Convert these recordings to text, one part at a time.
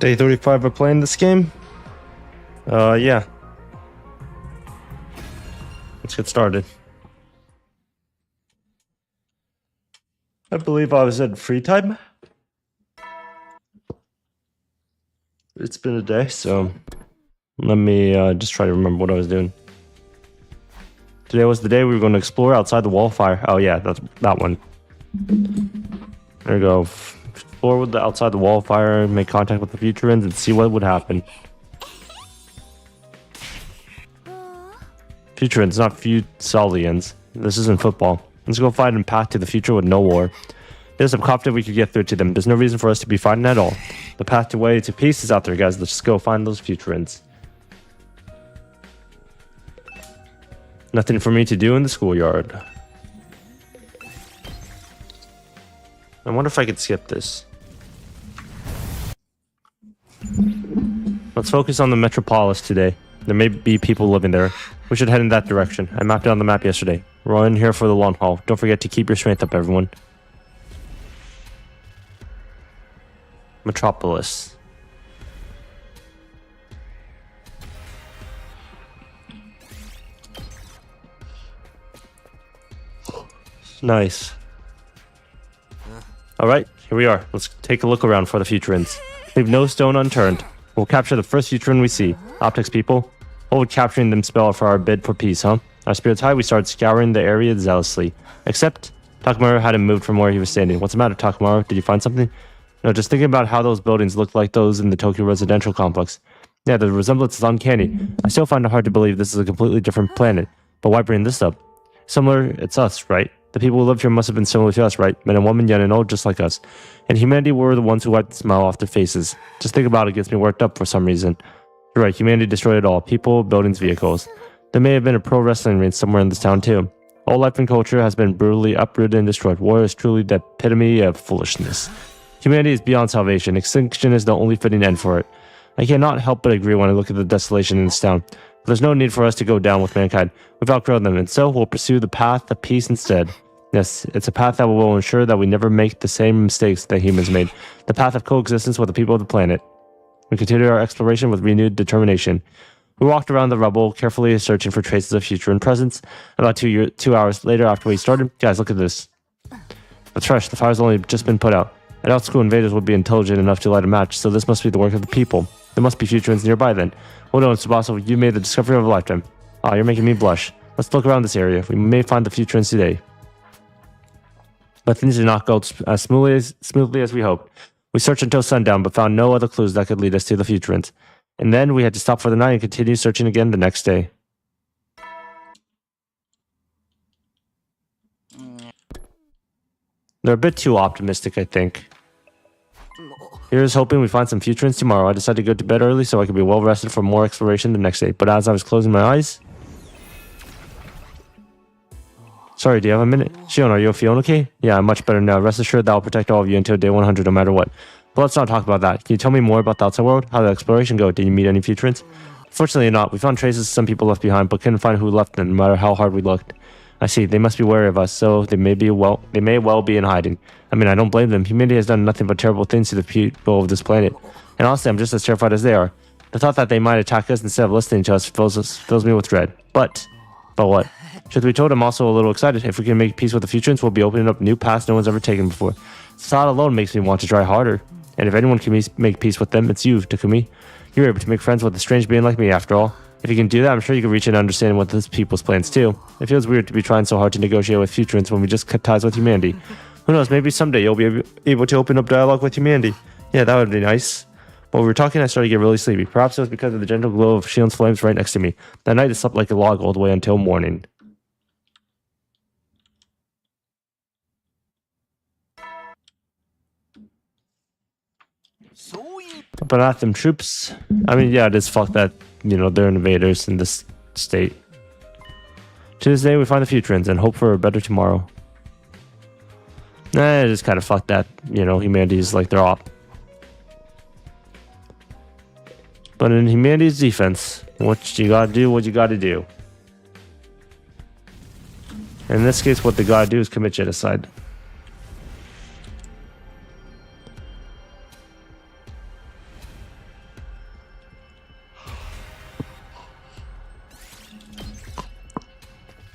Day 35 of playing this game? Yeah. Let's get started. I believe I was at free time. It's been a day, so let me just try to remember what I was doing. Today was the day we were going to explore outside the wall of fire. Oh yeah, that's that one. There we go. Explore with the outside the wall of fire, make contact with the future ends, and see what would happen. Future ends, not Futsalians. This isn't football. Let's go find a path to the future with no war. Yes, I'm confident we could get through to them. There's no reason for us to be fighting at all. The path to way to peace is out there, guys. Let's just go find those future ends. Nothing for me to do in the schoolyard. I wonder if I could skip this. Let's focus on the metropolis today. There may be people living there. We should head in that direction. I mapped it on the map yesterday. We're in here for the long haul. Don't forget to keep your strength up, everyone. Metropolis. Nice. Alright, here we are. Let's take a look around for the future ends. Leave no stone unturned. We'll capture the first future end we see. Optics people. What would capturing them spell for our bid for peace, huh? Our spirits high, we started scouring the area zealously. Except, Takamaru hadn't moved from where he was standing. What's the matter, Takamaru? Did you find something? No, just thinking about how those buildings look like those in the Tokyo residential complex. Yeah, the resemblance is uncanny. I still find it hard to believe this is a completely different planet. But why bring this up? Similar, it's us, right? The people who live here must have been similar to us, right? Men and women, young and old, just like us. And humanity were the ones who wiped the smile off their faces. Just think about it, gets me worked up for some reason. You're right, humanity destroyed it all. People, buildings, vehicles. There may have been a pro wrestling ring somewhere in this town too. All life and culture has been brutally uprooted and destroyed. War is truly the epitome of foolishness. Humanity is beyond salvation. Extinction is the only fitting end for it. I cannot help but agree when I look at the desolation in this town. There's no need for us to go down with mankind. We've outgrown them, and so we'll pursue the path of peace instead. Yes, it's a path that will ensure that we never make the same mistakes that humans made. The path of coexistence with the people of the planet. We continued our exploration with renewed determination. We walked around the rubble, carefully searching for traces of future and presence. About 2 hours later after we started, guys, look at this. It's fresh. The fire's only just been put out. I doubt school invaders would be intelligent enough to light a match, so this must be the work of the people. There must be future ends nearby then. Oh no, Tsubasa, you made the discovery of a lifetime. Ah, you're making me blush. Let's look around this area. We may find the future ends today. But things did not go as smoothly as we hoped. We searched until sundown, but found no other clues that could lead us to the future ends. And then we had to stop for the night and continue searching again the next day. They're a bit too optimistic, I think. Here's hoping we find some future ends tomorrow. I decided to go to bed early so I could be well rested for more exploration the next day. But as I was closing my eyes... Sorry, do you have a minute? Shion, are you feeling okay? Yeah, I'm much better now. Rest assured that I'll protect all of you until day 100 no matter what. But let's not talk about that. Can you tell me more about the outside world? How did the exploration go? Did you meet any future ends? Fortunately not. We found traces some people left behind, but couldn't find who left them, no matter how hard we looked. I see. They must be wary of us, so they may well be in hiding. I mean, I don't blame them. Humanity has done nothing but terrible things to the people of this planet. And honestly, I'm just as terrified as they are. The thought that they might attack us instead of listening to us fills me with dread. But what? Truth be told, I'm also a little excited. If we can make peace with the future ends, we'll be opening up new paths no one's ever taken before. The thought alone makes me want to try harder. And if anyone can make peace with them, it's you, Takumi. You're able to make friends with a strange being like me, after all. If you can do that, I'm sure you can reach an understanding with this people's plans too. It feels weird to be trying so hard to negotiate with future ends when we just cut ties with humanity. Who knows, maybe someday you'll be able to open up dialogue with humanity. Yeah, that would be nice. While we were talking, I started to get really sleepy. Perhaps it was because of the gentle glow of Shion's flames right next to me. That night I slept like a log all the way until morning. But not them troops. I mean, yeah, it is fucked that, they're invaders in this state. To this day, we find the future ends and hope for a better tomorrow. It is kind of fucked that, humanity is like they're op. But in humanity's defense, what you gotta do, what you gotta do. In this case, what they gotta do is commit genocide.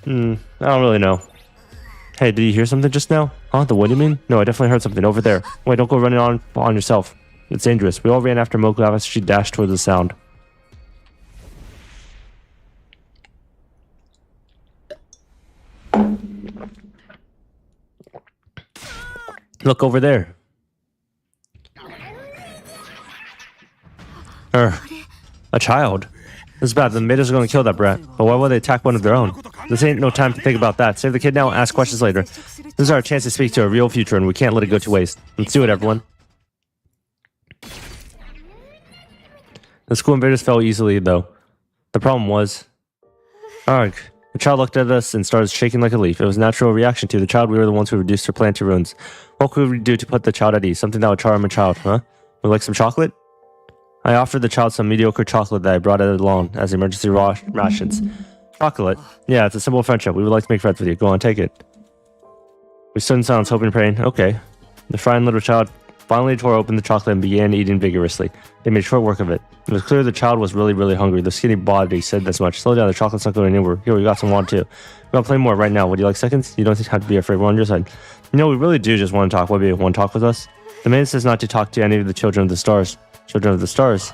I don't really know. Hey, did you hear something just now? Huh? The what do you mean? No, I definitely heard something over there. Wait, don't go running on yourself. It's dangerous. We all ran after Moku as she dashed towards the sound. Look over there. A child. This is bad. The maidens are going to kill that brat. But why would they attack one of their own? This ain't no time to think about that. Save the kid now and ask questions later. This is our chance to speak to a real future, and we can't let it go to waste. Let's do it, everyone. The school invaders fell easily, though. The problem was... Arg. The child looked at us and started shaking like a leaf. It was a natural reaction to the child. We were the ones who reduced her plant to ruins. What could we do to put the child at ease? Something that would charm a child, huh? Would you like some chocolate? I offered the child some mediocre chocolate that I brought along as emergency rations. Chocolate? Yeah, it's a simple friendship. We would like to make friends with you. Go on, take it. We stood in silence, hoping and praying. Okay. The frightened little child finally tore open the chocolate and began eating vigorously. They made short work of it. It was clear the child was really, really hungry. The skinny body said as much. Slow down, the chocolate's not going anywhere. Here, we got some water too. We're gonna play more right now. Would you like seconds? You don't have to be afraid. We're on your side. You know, we really do just want to talk. Would you want to talk with us? The man says not to talk to any of the children of the stars. Children of the stars?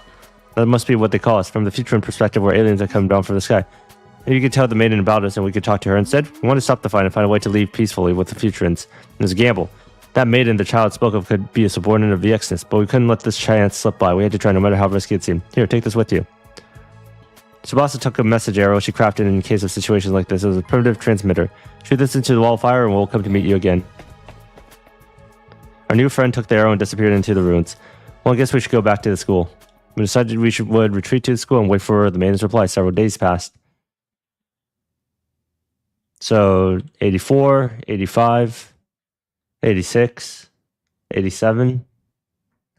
That must be what they call us. From the future perspective, we're aliens that come down from the sky. Maybe you could tell the maiden about us and we could talk to her instead. We want to stop the fight and find a way to leave peacefully with the futurans. It was a gamble. That maiden the child spoke of could be a subordinate of VXness, but we couldn't let this chance slip by. We had to try no matter how risky it seemed. Here, take this with you. Tsubasa took a message arrow she crafted in case of situations like this. It was a primitive transmitter. Shoot this into the wall of fire and we'll come to meet you again. Our new friend took the arrow and disappeared into the ruins. Well, I guess we should go back to the school. We decided we would retreat to the school and wait for the maiden's reply. Several days passed. So, 84, 85, 86, 87.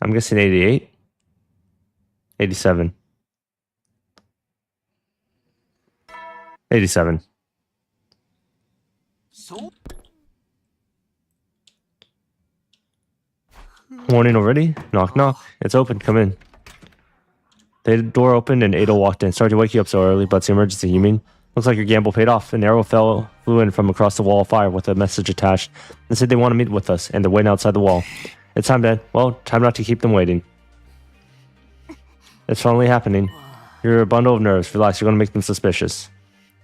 I'm guessing 88. 87. 87. Morning already? Knock, knock. It's open. Come in. The door opened and Ada walked in. Sorry to wake you up so early, but it's an emergency, you mean? Looks like your gamble paid off. An arrow flew in from across the wall of fire with a message attached. They said they want to meet with us, and they're waiting outside the wall. It's time to, time not to keep them waiting. It's finally happening. You're a bundle of nerves. Relax, you're going to make them suspicious.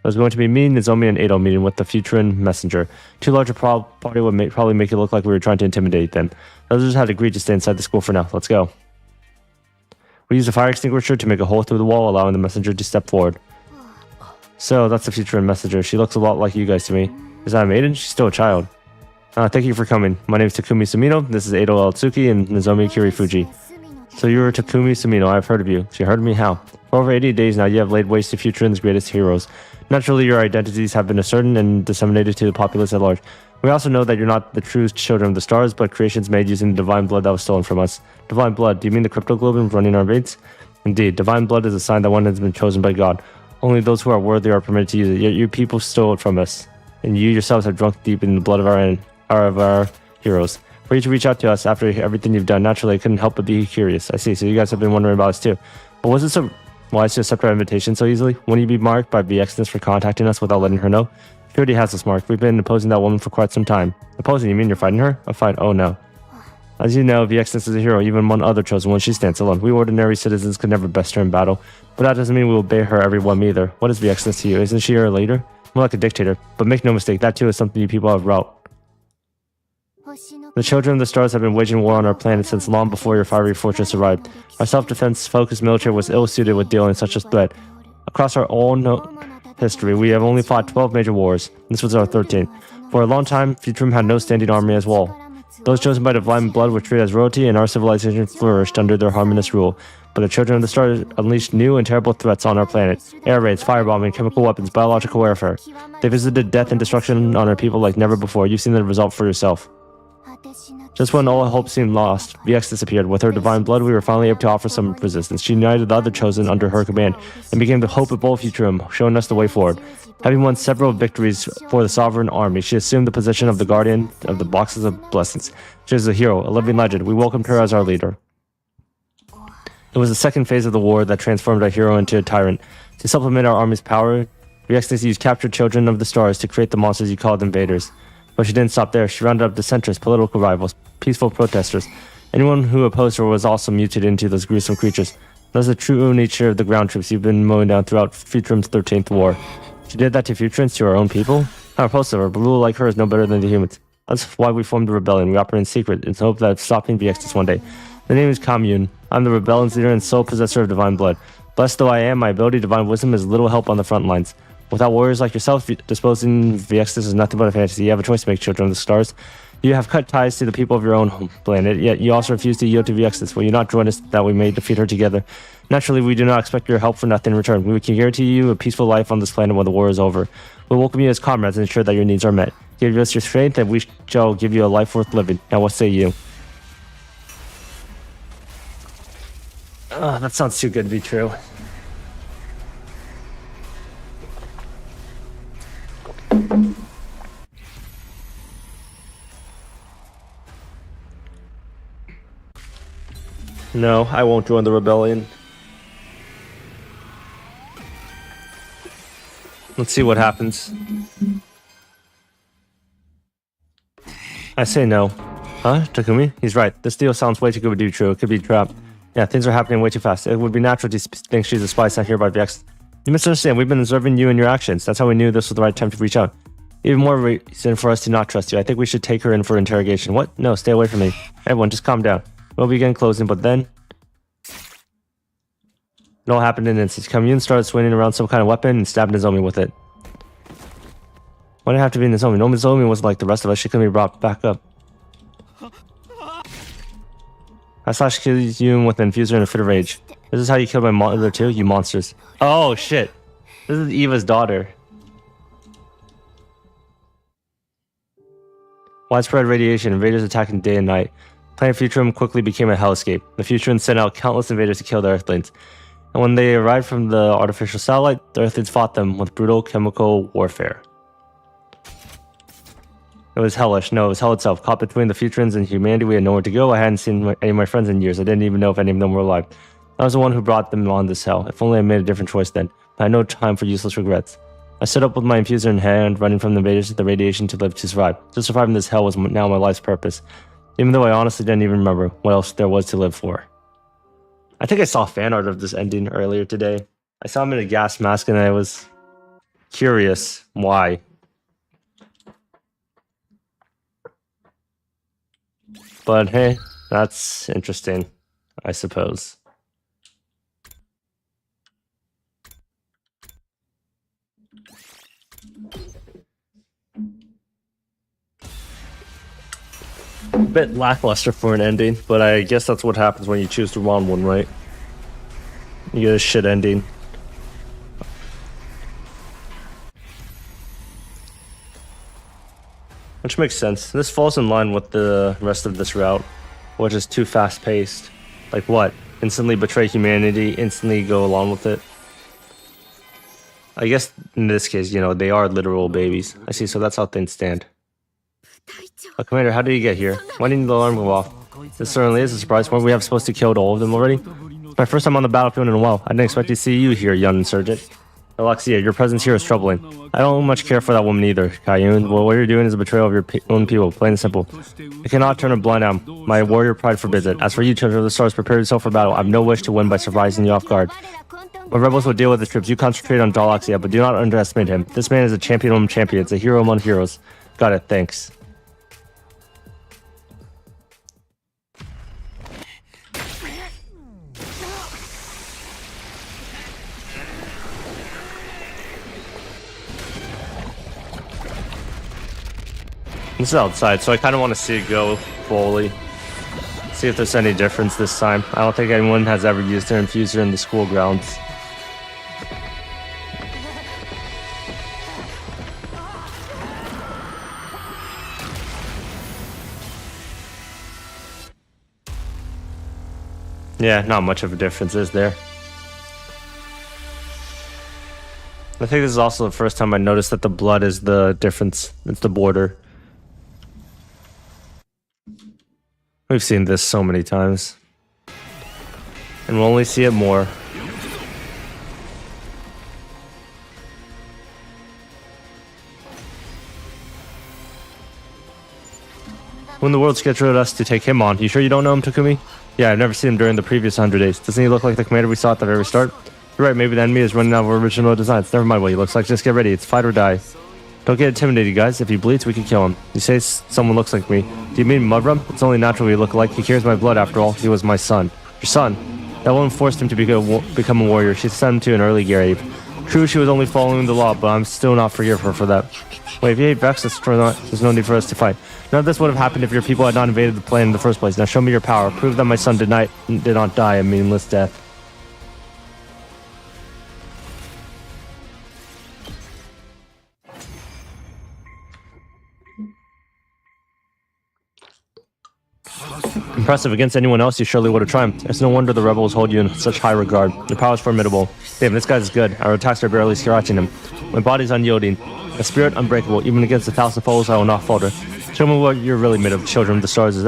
There's going to be me, Nozomi, and Ado meeting with the Futuran messenger. Too large a party would probably make it look like we were trying to intimidate them. Others had agreed to stay inside the school for now. Let's go. We used a fire extinguisher to make a hole through the wall, allowing the messenger to step forward. So, that's the Futuran messenger. She looks a lot like you guys to me. Is that a maiden? She's still a child. Thank you for coming. My name is Takumi Sumino. This is Ado Atsuki and Nozomi Kirifuji. So you're Takumi Sumino. I've heard of you. So you heard of me? How? For over 80 days now, you have laid waste to Futuran's greatest heroes. Naturally, your identities have been ascertained and disseminated to the populace at large. We also know that you're not the true children of the stars, but creations made using the divine blood that was stolen from us. Divine blood? Do you mean the cryptoglobin running our veins? Indeed, divine blood is a sign that one has been chosen by God. Only those who are worthy are permitted to use it, yet you people stole it from us. And you yourselves have drunk deep in the blood of our heroes. For you to reach out to us after everything you've done, naturally I couldn't help but be curious. I see, so you guys have been wondering about us too. But was it so wise to accept our invitation so easily? Wouldn't you be marked by VXness for contacting us without letting her know? She already has us marked. We've been opposing that woman for quite some time. Opposing? You mean you're fighting her? A fight? Oh no. As you know, VXness is a hero, even one other chosen one. She stands alone. We ordinary citizens could never best her in battle. But that doesn't mean we will obey her every one either. What is VXness to you? Isn't she your leader? More like a dictator. But make no mistake, that too is something you people have wrought. The children of the stars have been waging war on our planet since long before your fiery fortress arrived. Our self-defense focused military was ill-suited with dealing such a threat. Across our history, we have only fought 12 major wars. This was our 13th. For a long time, Futrum had no standing army as well. Those chosen by divine blood were treated as royalty, and our civilization flourished under their harmonious rule. But the children of the stars unleashed new and terrible threats on our planet. Air raids, firebombing, chemical weapons, biological warfare. They visited death and destruction on our people like never before. You've seen the result for yourself. Just when all hope seemed lost, VX disappeared. With her divine blood, we were finally able to offer some resistance. She united the other chosen under her command, and became the hope of both Futurum, showing us the way forward. Having won several victories for the sovereign army, she assumed the position of the guardian of the boxes of blessings. She is a hero, a living legend. We welcomed her as our leader. It was the second phase of the war that transformed our hero into a tyrant. To supplement our army's power, VXs used captured children of the stars to create the monsters you called invaders. But she didn't stop there. She rounded up dissenters, political rivals, peaceful protesters. Anyone who opposed her was also mutated into those gruesome creatures. That's the true nature of the ground troops you've been mowing down throughout Futurum's 13th war. She did that to Futurans, to our own people? Not opposed to her, but rule like her is no better than the humans. That's why we formed the rebellion. We operate in secret in the hope of stopping VXs one day. The name is Commune. I'm the rebellion's leader and sole possessor of divine blood. Blessed though I am, my ability to divine wisdom is little help on the front lines. Without warriors like yourself, disposing VXs is nothing but a fantasy. You have a choice to make, children of the stars. You have cut ties to the people of your own home planet, yet you also refuse to yield to VXs. Will you not join us that we may defeat her together? Naturally, we do not expect your help for nothing in return. We can guarantee you a peaceful life on this planet when the war is over. We'll welcome you as comrades and ensure that your needs are met. Give us your strength and we shall give you a life worth living. Now what say you? That sounds too good to be true. No, I won't join the rebellion. Let's see what happens. I say no. Huh? Takumi? He's right. This deal sounds way too good to be true. It could be a trap. Yeah, things are happening way too fast. It would be natural to think she's a spy sent here by VX. You misunderstand. We've been observing you and your actions. That's how we knew this was the right time to reach out. Even more reason for us to not trust you. I think we should take her in for interrogation. What? No, stay away from me. Everyone, just calm down. We'll begin closing, but then... It all happened in instance. Commune started swinging around some kind of weapon and stabbed Nozomi with it. Why did it have to be Nozomi? No, Nozomi wasn't like the rest of us. She couldn't be brought back up. I slashed you with an infuser in a fit of rage. This is how you killed my mother too, you monsters. Oh shit. This is Eva's daughter. Widespread radiation, invaders attacking day and night. Planet Futurum quickly became a hellscape. The Futurans sent out countless invaders to kill the Earthlings. And when they arrived from the artificial satellite, the Earthlings fought them with brutal chemical warfare. It was hellish. No, it was hell itself. Caught between the Futurans and humanity, we had nowhere to go. I hadn't seen any of my friends in years. I didn't even know if any of them were alive. I was the one who brought them on this hell. If only I made a different choice then. I had no time for useless regrets. I stood up with my infuser in hand, running from the invaders to the radiation to live to survive. Just surviving this hell was now my life's purpose. Even though I honestly didn't even remember what else there was to live for. I think I saw fan art of this ending earlier today. I saw him in a gas mask and I was curious why. But hey, that's interesting, I suppose. A bit lackluster for an ending, but I guess that's what happens when you choose the wrong one, right? You get a shit ending. Which makes sense. This falls in line with the rest of this route, which is too fast-paced. Like what? Instantly betray humanity, instantly go along with it? I guess in this case, you know, they are literal babies. I see, so that's how things stand. Commander, how did you get here? Why didn't the alarm go off? This certainly is a surprise. Weren't we supposed to kill all of them already? It's my first time on the battlefield in a while. I didn't expect to see you here, young insurgent. Alexia, your presence here is troubling. I don't much care for that woman either, Kayun. Well, what you're doing is a betrayal of your own people, plain and simple. I cannot turn a blind eye. My warrior pride forbids it. As for you, children of the stars, prepare yourself for battle. I have no wish to win by surprising you off guard. My rebels will deal with the troops. You concentrate on Dalaxia, but do not underestimate him. This man is a champion among champions, a hero among heroes. Got it, thanks. This is outside, so I kind of want to see it go fully. See if there's any difference this time. I don't think anyone has ever used their infuser in the school grounds. Yeah, not much of a difference, is there? I think this is also the first time I noticed that the blood is the difference. It's the border. We've seen this so many times. And we'll only see it more. When the world scheduled us to take him on, you sure you don't know him, Takumi? Yeah, I've never seen him during the previous 100 days. Doesn't he look like the commander we saw at the very start? You're right, maybe the enemy is running out of original designs. Never mind what he looks like, just get ready. It's fight or die. Don't get intimidated, guys. If he bleeds, we can kill him. You say someone looks like me. Do you mean Mudrum? It's only natural we look alike. He carries my blood, after all. He was my son. Your son? That woman forced him to become a warrior. She sent him to an early grave. True, she was only following the law, but I'm still not forgive her for that. Wait, if you hate Vex, there's no need for us to fight. None of this would have happened if your people had not invaded the plane in the first place. Now show me your power. Prove that my son did not die a meaningless death. Impressive. Against anyone else, you surely would have triumphed. It's no wonder the rebels hold you in such high regard. Your power is formidable. Damn, this guy's good. Our attacks are barely scratching him. My body's unyielding. A spirit unbreakable. Even against 1,000 foes, I will not falter. Show me what you're really made of, children of the stars. Is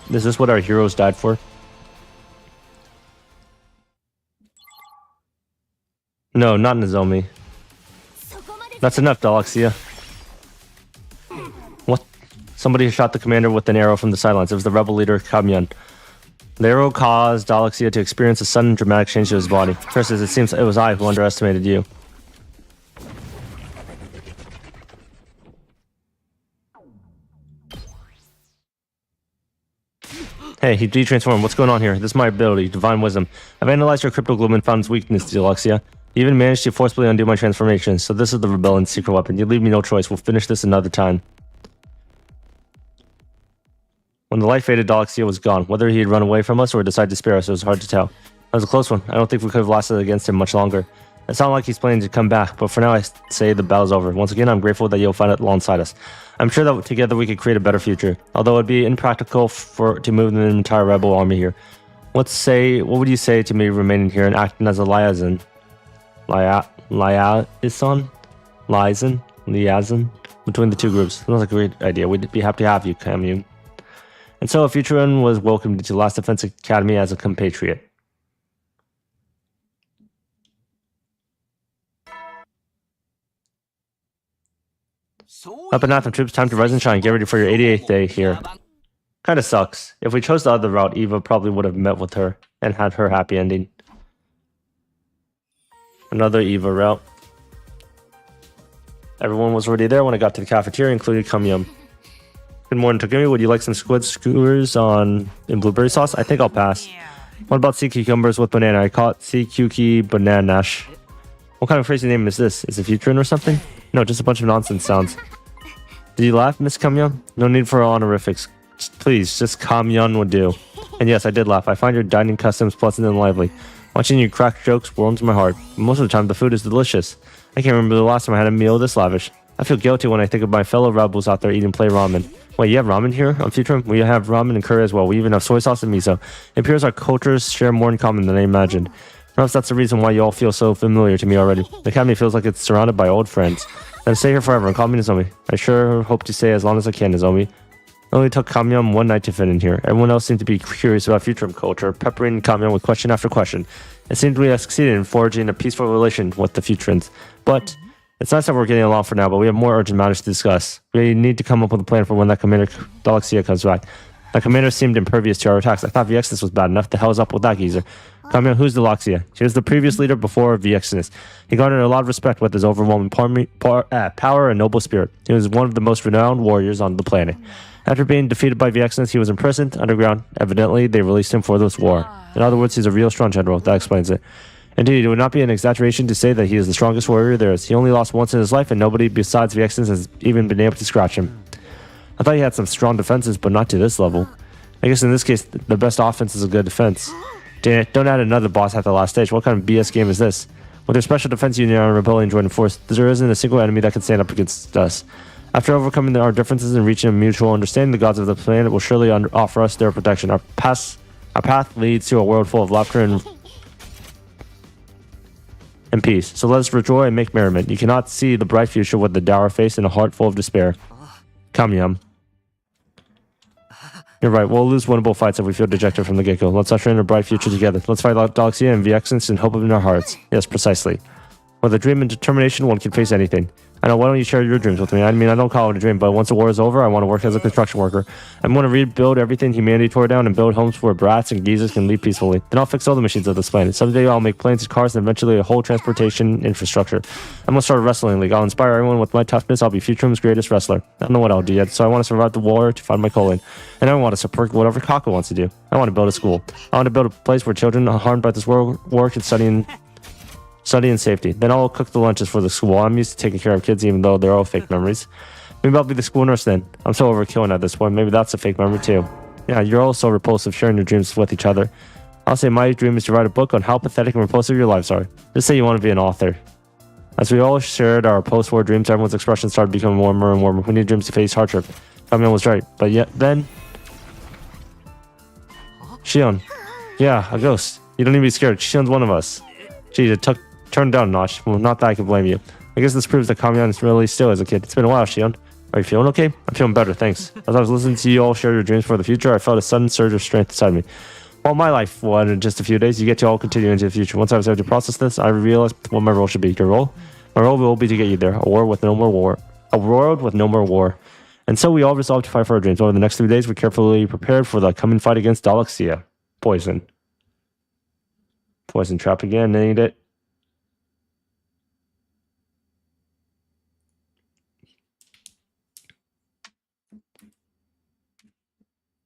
this what our heroes died for? No, not Nozomi. That's enough, Dalaxia. What? Somebody shot the commander with an arrow from the sidelines. It was the rebel leader, Kamyan. The arrow caused Dalaxia to experience a sudden dramatic change to his body. First, it seems it was I who underestimated you. Hey, he de-transformed. What's going on here? This is my ability, Divine Wisdom. I've analyzed your cryptogloom and found its weakness, Dalaxia. You even managed to forcibly undo my transformation, so this is the rebellion's secret weapon. You leave me no choice. We'll finish this another time. When the light faded, Dalaxia was gone. Whether he had run away from us or decided to spare us, it was hard to tell. That was a close one. I don't think we could have lasted against him much longer. It sounds like he's planning to come back, but for now I say the battle's over. Once again, I'm grateful that you'll fight it alongside us. I'm sure that together we could create a better future, although it'd be impractical to move an entire rebel army here. What would you say to me remaining here and acting as a liaison? Liaison between the two groups? Sounds like a great idea. We'd be happy to have you, Kamyan. And so a future one was welcomed to Last Defense Academy as a compatriot. Up and Anthem troops, time to rise and shine. Get ready for your 88th day here. Kinda sucks. If we chose the other route, Eva probably would have met with her and had her happy ending. Another Eva route. Everyone was already there when I got to the cafeteria, including Kamyan. Good morning, Takumi. Would you like some squid skewers in blueberry sauce? I think I'll pass. What about sea cucumbers with banana? I call it sea cuki bananash. What kind of crazy name is this? Is it Futurin or something? No, just a bunch of nonsense sounds. Did you laugh, Miss Kamyan? No need for honorifics. Please, just Kamyan would do. And yes, I did laugh. I find your dining customs pleasant and lively. Watching you crack jokes warms my heart. Most of the time, the food is delicious. I can't remember the last time I had a meal this lavish. I feel guilty when I think of my fellow rebels out there eating plain ramen. Wait, you have ramen here on Futurin? We have ramen and curry as well. We even have soy sauce and miso. It appears our cultures share more in common than I imagined. Perhaps that's the reason why you all feel so familiar to me already. The academy feels like it's surrounded by old friends. Then stay here forever and call me Nozomi. I sure hope to stay as long as I can, Nozomi. It only took Kamyan one night to fit in here. Everyone else seemed to be curious about Futurin culture, peppering Kamyan with question after question. It seemed we have succeeded in forging a peaceful relation with the Futurins. But it's nice that we're getting along for now, but we have more urgent matters to discuss. We need to come up with a plan for when that Commander Dalaxia comes back. That commander seemed impervious to our attacks. I thought Viexness was bad enough. The hell's up with that geezer? Kamyan, who's Dalaxia? He was the previous leader before Viexness. He garnered a lot of respect with his overwhelming power and noble spirit. He was one of the most renowned warriors on the planet. After being defeated by Viexness, he was imprisoned underground. Evidently, they released him for this war. In other words, he's a real strong general. That explains it. Indeed, it would not be an exaggeration to say that he is the strongest warrior there is. He only lost once in his life, and nobody besides Viexness has even been able to scratch him. I thought he had some strong defenses, but not to this level. I guess in this case, the best offense is a good defense. Dang it, don't add another boss at the last stage. What kind of BS game is this? With their special defense unit and rebellion joining force, there isn't a single enemy that can stand up against us. After overcoming our differences and reaching a mutual understanding, the gods of the planet will surely offer us their protection. Our path leads to a world full of laughter and peace. So let us rejoice and make merriment. You cannot see the bright future with a dour face and a heart full of despair. Kamyan. You're right, we'll lose winnable fights if we feel dejected from the get-go. Let's usher in a bright future together. Let's fight Dalaxia and Viexness in hope in our hearts. Yes, precisely. With a dream and determination, one can face anything. I know, why don't you share your dreams with me? I mean, I don't call it a dream, but once the war is over, I want to work as a construction worker. I'm going to rebuild everything humanity tore down and build homes where brats and geezers can live peacefully. Then I'll fix all the machines of this planet. Someday I'll make planes and cars and eventually a whole transportation infrastructure. I'm going to start a wrestling league. I'll inspire everyone with my toughness. I'll be Futurum's greatest wrestler. I don't know what I'll do yet, so I want to survive the war to find my calling. And I want to support whatever Kako wants to do. I want to build a school. I want to build a place where children harmed by this war can study in safety. Then I'll cook the lunches for the school. I'm used to taking care of kids even though they're all fake memories. Maybe I'll be the school nurse then. I'm so overkilling at this point. Maybe that's a fake memory too. Yeah, you're all so repulsive sharing your dreams with each other. I'll say my dream is to write a book on how pathetic and repulsive your lives are. Just say you want to be an author. As we all shared our post-war dreams, everyone's expressions started becoming warmer and warmer. We need dreams to face hardship. Kamion was right. But yet then... Shion. Yeah, a ghost. You don't need to be scared. Shion's one of us. Geez, it turned down a notch. Well, not that I can blame you. I guess this proves that Kamion really still is a kid. It's been a while, Shion. Are you feeling okay? I'm feeling better, thanks. As I was listening to you all share your dreams for the future, I felt a sudden surge of strength inside me. While my life won in just a few days, you get to all continue into the future. Once I was able to process this, I realized what my role should be. Your role? My role will be to get you there. A war with no more war. A world with no more war. And so we all resolved to fight for our dreams. Over the next 3 days, we carefully prepared for the coming fight against Dalexia. Poison. Poison trap again, ain't it?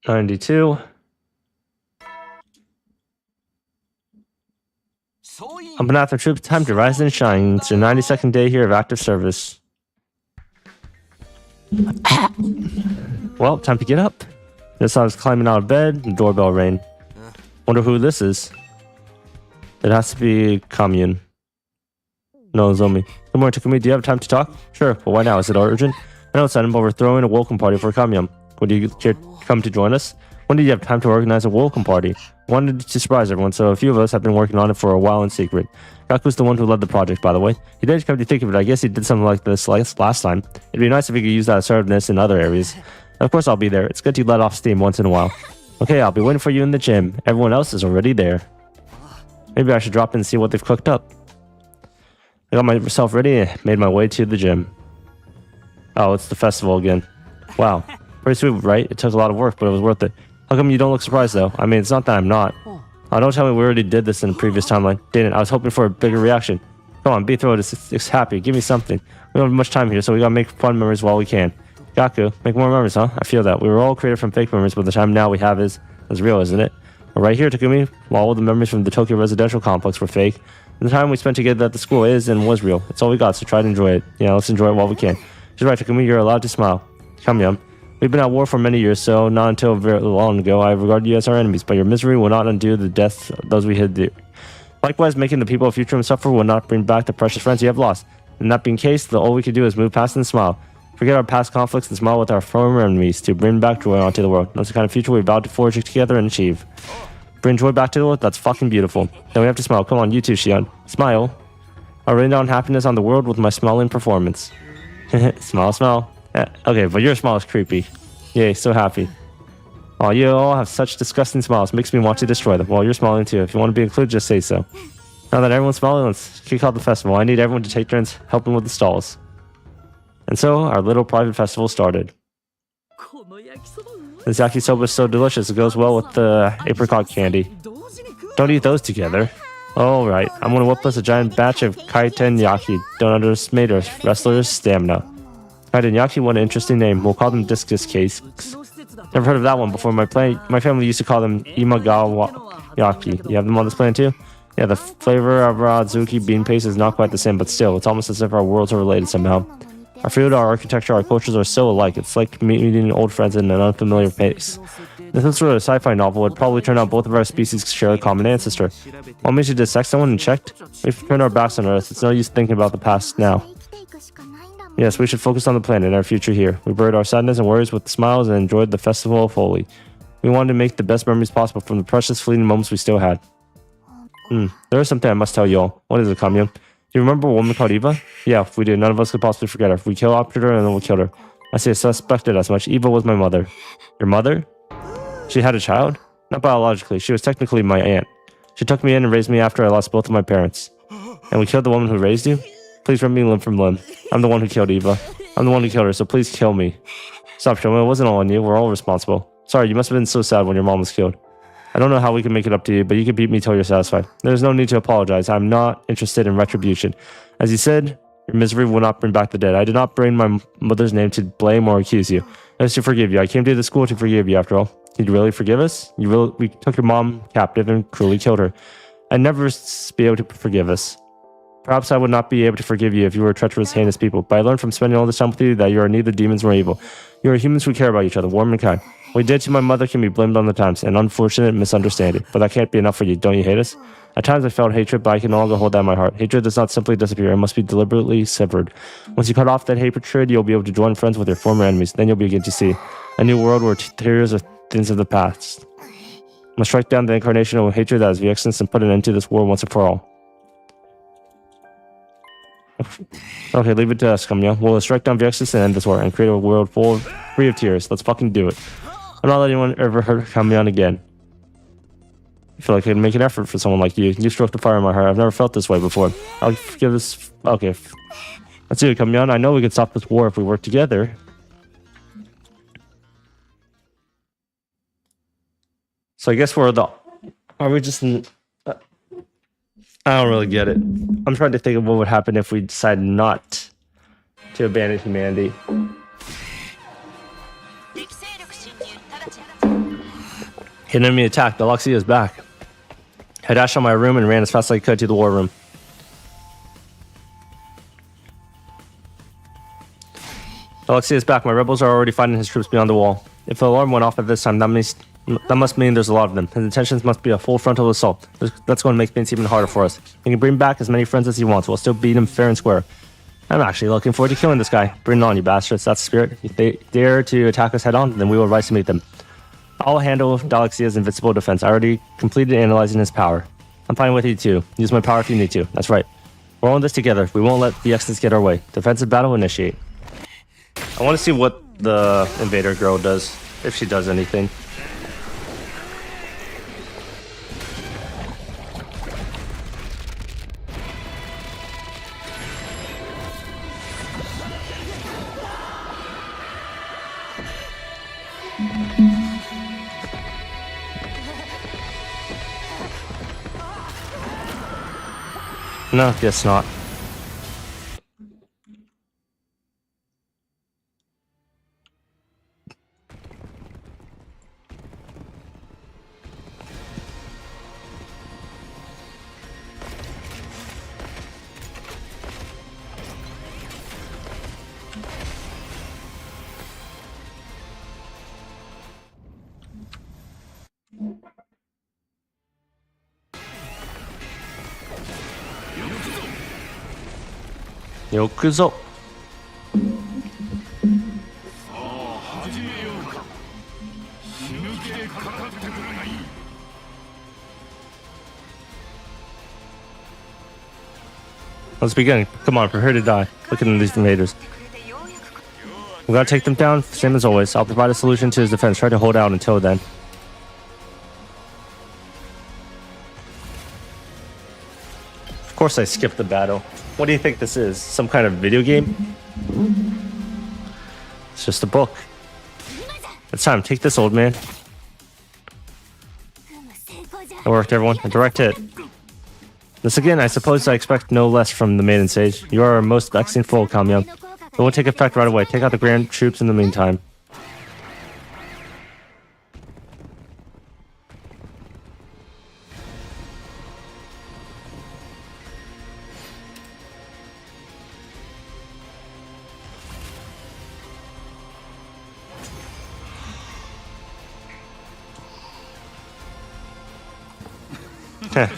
$92. On behalf of troops, time to rise and shine. It's your 92nd day here of active service. Well, time to get up. Just I was climbing out of bed, the doorbell rang. Wonder who this is. It has to be Commune. No, it's Zomi. Good morning, Takumi. Do you have time to talk? Sure, but why now? Is it urgent? I know it's I'm overthrowing a welcome party for Commune. Would you care to come to join us? When did you have time to organize a welcome party? Wanted to surprise everyone, so a few of us have been working on it for a while in secret. Gaku's the one who led the project, by the way. He did come to think of it. I guess he did something like this last time. It'd be nice if he could use that assertiveness in other areas. Of course I'll be there. It's good to let off steam once in a while. Okay, I'll be waiting for you in the gym. Everyone else is already there. Maybe I should drop in and see what they've cooked up. I got myself ready and made my way to the gym. Oh, it's the festival again. Wow. Pretty sweet, right? It took a lot of work, but it was worth it. How come you don't look surprised, though? I mean, it's not that I'm not. Oh, don't tell me we already did this in the previous timeline. Didn't. I was hoping for a bigger reaction. Come on, be thrilled. It's happy. Give me something. We don't have much time here, so we gotta make fun memories while we can. Gaku, make more memories, huh? I feel that. We were all created from fake memories, but the time now we have is real, isn't it? We're right here, Takumi. While all the memories from the Tokyo residential complex were fake, the time we spent together at the school is and was real. It's all we got, so try to enjoy it. Yeah, let's enjoy it while we can. She's right, Takumi. You're allowed to smile. Come, Yum. We've been at war for many years, so not until very long ago I regarded you as our enemies, but your misery will not undo the death of those we hid there. Likewise, making the people of Futurum suffer will not bring back the precious friends you have lost. And that being the case, all we can do is move past and smile. Forget our past conflicts and smile with our former enemies to bring back joy onto the world. That's the kind of future we vowed to forge together and achieve. Bring joy back to the world? That's fucking beautiful. Then we have to smile. Come on, you too, Shion. Smile. I'll rain down happiness on the world with my smiling performance. Smile, smile. Okay, but your smile is creepy. Yay, so happy. Oh, you all have such disgusting smiles. Makes me want to destroy them. Well, you're smiling too. If you want to be included, just say so. Now that everyone's smiling, let's kick off the festival. I need everyone to take turns helping with the stalls. And so, our little private festival started. This yakisoba is so delicious. It goes well with the apricot candy. Don't eat those together. Alright, I'm gonna whip us a giant batch of kaiten yaki. Don't underestimate our wrestler's stamina. Kaiten yaki, what an interesting name. We'll call them discus cakes. Never heard of that one before. My family used to call them imagawa yaki. You have them on this plan too? Yeah, the flavor of our azuki bean paste is not quite the same, but still, it's almost as if our worlds are related somehow. Our food, our architecture, our cultures are so alike. It's like meeting old friends in an unfamiliar place. If this were a sci-fi novel, it would probably turn out both of our species share a common ancestor. Want me to dissect someone and check? We've turned our backs on Earth. It's no use thinking about the past now. Yes, we should focus on the planet and our future here. We buried our sadness and worries with smiles and enjoyed the festival fully. We wanted to make the best memories possible from the precious fleeting moments we still had. There is something I must tell you all. What is it, Kamyon? Do you remember a woman called Eva? Yeah, we do. None of us could possibly forget her. We killed her and then we killed her. I say I suspected as much. Eva was my mother. Your mother? She had a child? Not biologically. She was technically my aunt. She took me in and raised me after I lost both of my parents. And we killed the woman who raised you? Please rip me limb from limb. I'm the one who killed Eva. I'm the one who killed her, so please kill me. Stop, Shoma. It wasn't all on you. We're all responsible. Sorry, you must have been so sad when your mom was killed. I don't know how we can make it up to you, but you can beat me till you're satisfied. There's no need to apologize. I'm not interested in retribution. As you said, your misery will not bring back the dead. I did not bring my mother's name to blame or accuse you. I was to forgive you. I came to the school to forgive you, after all. Did you really forgive us? We took your mom captive and cruelly killed her. I'd never be able to forgive us. Perhaps I would not be able to forgive you if you were treacherous, heinous people, but I learned from spending all this time with you that you are neither demons nor evil. You are humans who care about each other, warm and kind. What we did to my mother can be blamed on the times, an unfortunate misunderstanding, but that can't be enough for you. Don't you hate us? At times I felt hatred, but I can no longer hold that in my heart. Hatred does not simply disappear, it must be deliberately severed. Once you cut off that hatred, you'll be able to join friends with your former enemies. Then you'll begin to see a new world where tears are things of the past. I must strike down the incarnation of hatred that is the essence and put an end to this war once and for all. Okay, leave it to us, Kamya. We'll strike down Vexus and end this war and create a world free of tears. Let's fucking do it. I'm not letting anyone ever hurt Kamyan again. I feel like I can make an effort for someone like you. You stroked the fire in my heart. I've never felt this way before. I'll forgive this. Okay. Let's do it, Kamyan. I know we can stop this war if we work together. So I guess we're the... Are we just... I don't really get it. I'm trying to think of what would happen if we decide not to abandon humanity. Hidden enemy attack. Galaxia is back. I dashed out my room and ran as fast as I could to the war room. Galaxia is back. My rebels are already fighting his troops beyond the wall. If the alarm went off at this time, that must mean there's a lot of them. His intentions must be a full frontal assault. That's going to make things even harder for us. He can bring back as many friends as he wants. We'll still beat him fair and square. I'm actually looking forward to killing this guy. Bring it on, you bastards. That's the spirit. If they dare to attack us head on, then we will rise to meet them. I'll handle Galaxia's invincible defense. I already completed analyzing his power. I'm fine with you too. Use my power if you need to. That's right. We're all in this together. We won't let the Exodus get our way. Defensive battle initiate. I want to see what the invader girl does, if she does anything. No, guess not. Yokuzo. Let's begin. Come on, prepare to die. Look at these invaders. We gotta take them down, same as always. I'll provide a solution to his defense. Try to hold out until then. Of course I skipped the battle. What do you think this is? Some kind of video game? It's just a book. It's time. Take this, old man. It worked, everyone. A direct hit. This again, I suppose I expect no less from the Maiden Sage. You are our most vexing foe, Kamyan. It won't take effect right away. Take out the grand troops in the meantime.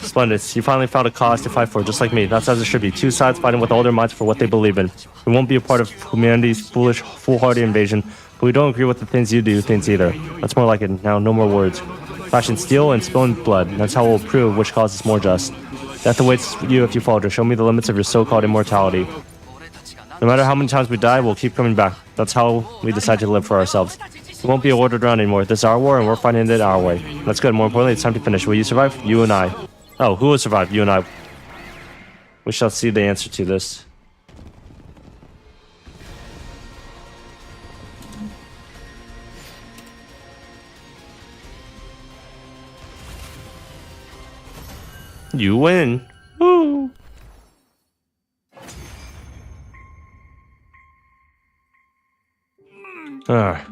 Splendid. You finally found a cause to fight for, just like me. That's as it should be. Two sides fighting with all their minds for what they believe in. We won't be a part of humanity's foolish, foolhardy invasion, but we don't agree with the things you do things either. That's more like it. Now, no more words. Flashing steel and spilling blood. That's how we'll prove which cause is more just. Death awaits you if you falter. Show me the limits of your so-called immortality. No matter how many times we die, we'll keep coming back. That's how we decide to live for ourselves. We won't be ordered around anymore. This is our war, and we're fighting it our way. That's good. More importantly, it's time to finish. Will you survive? You and I. Oh, who will survive? You and I. We shall see the answer to this. You win. Woo.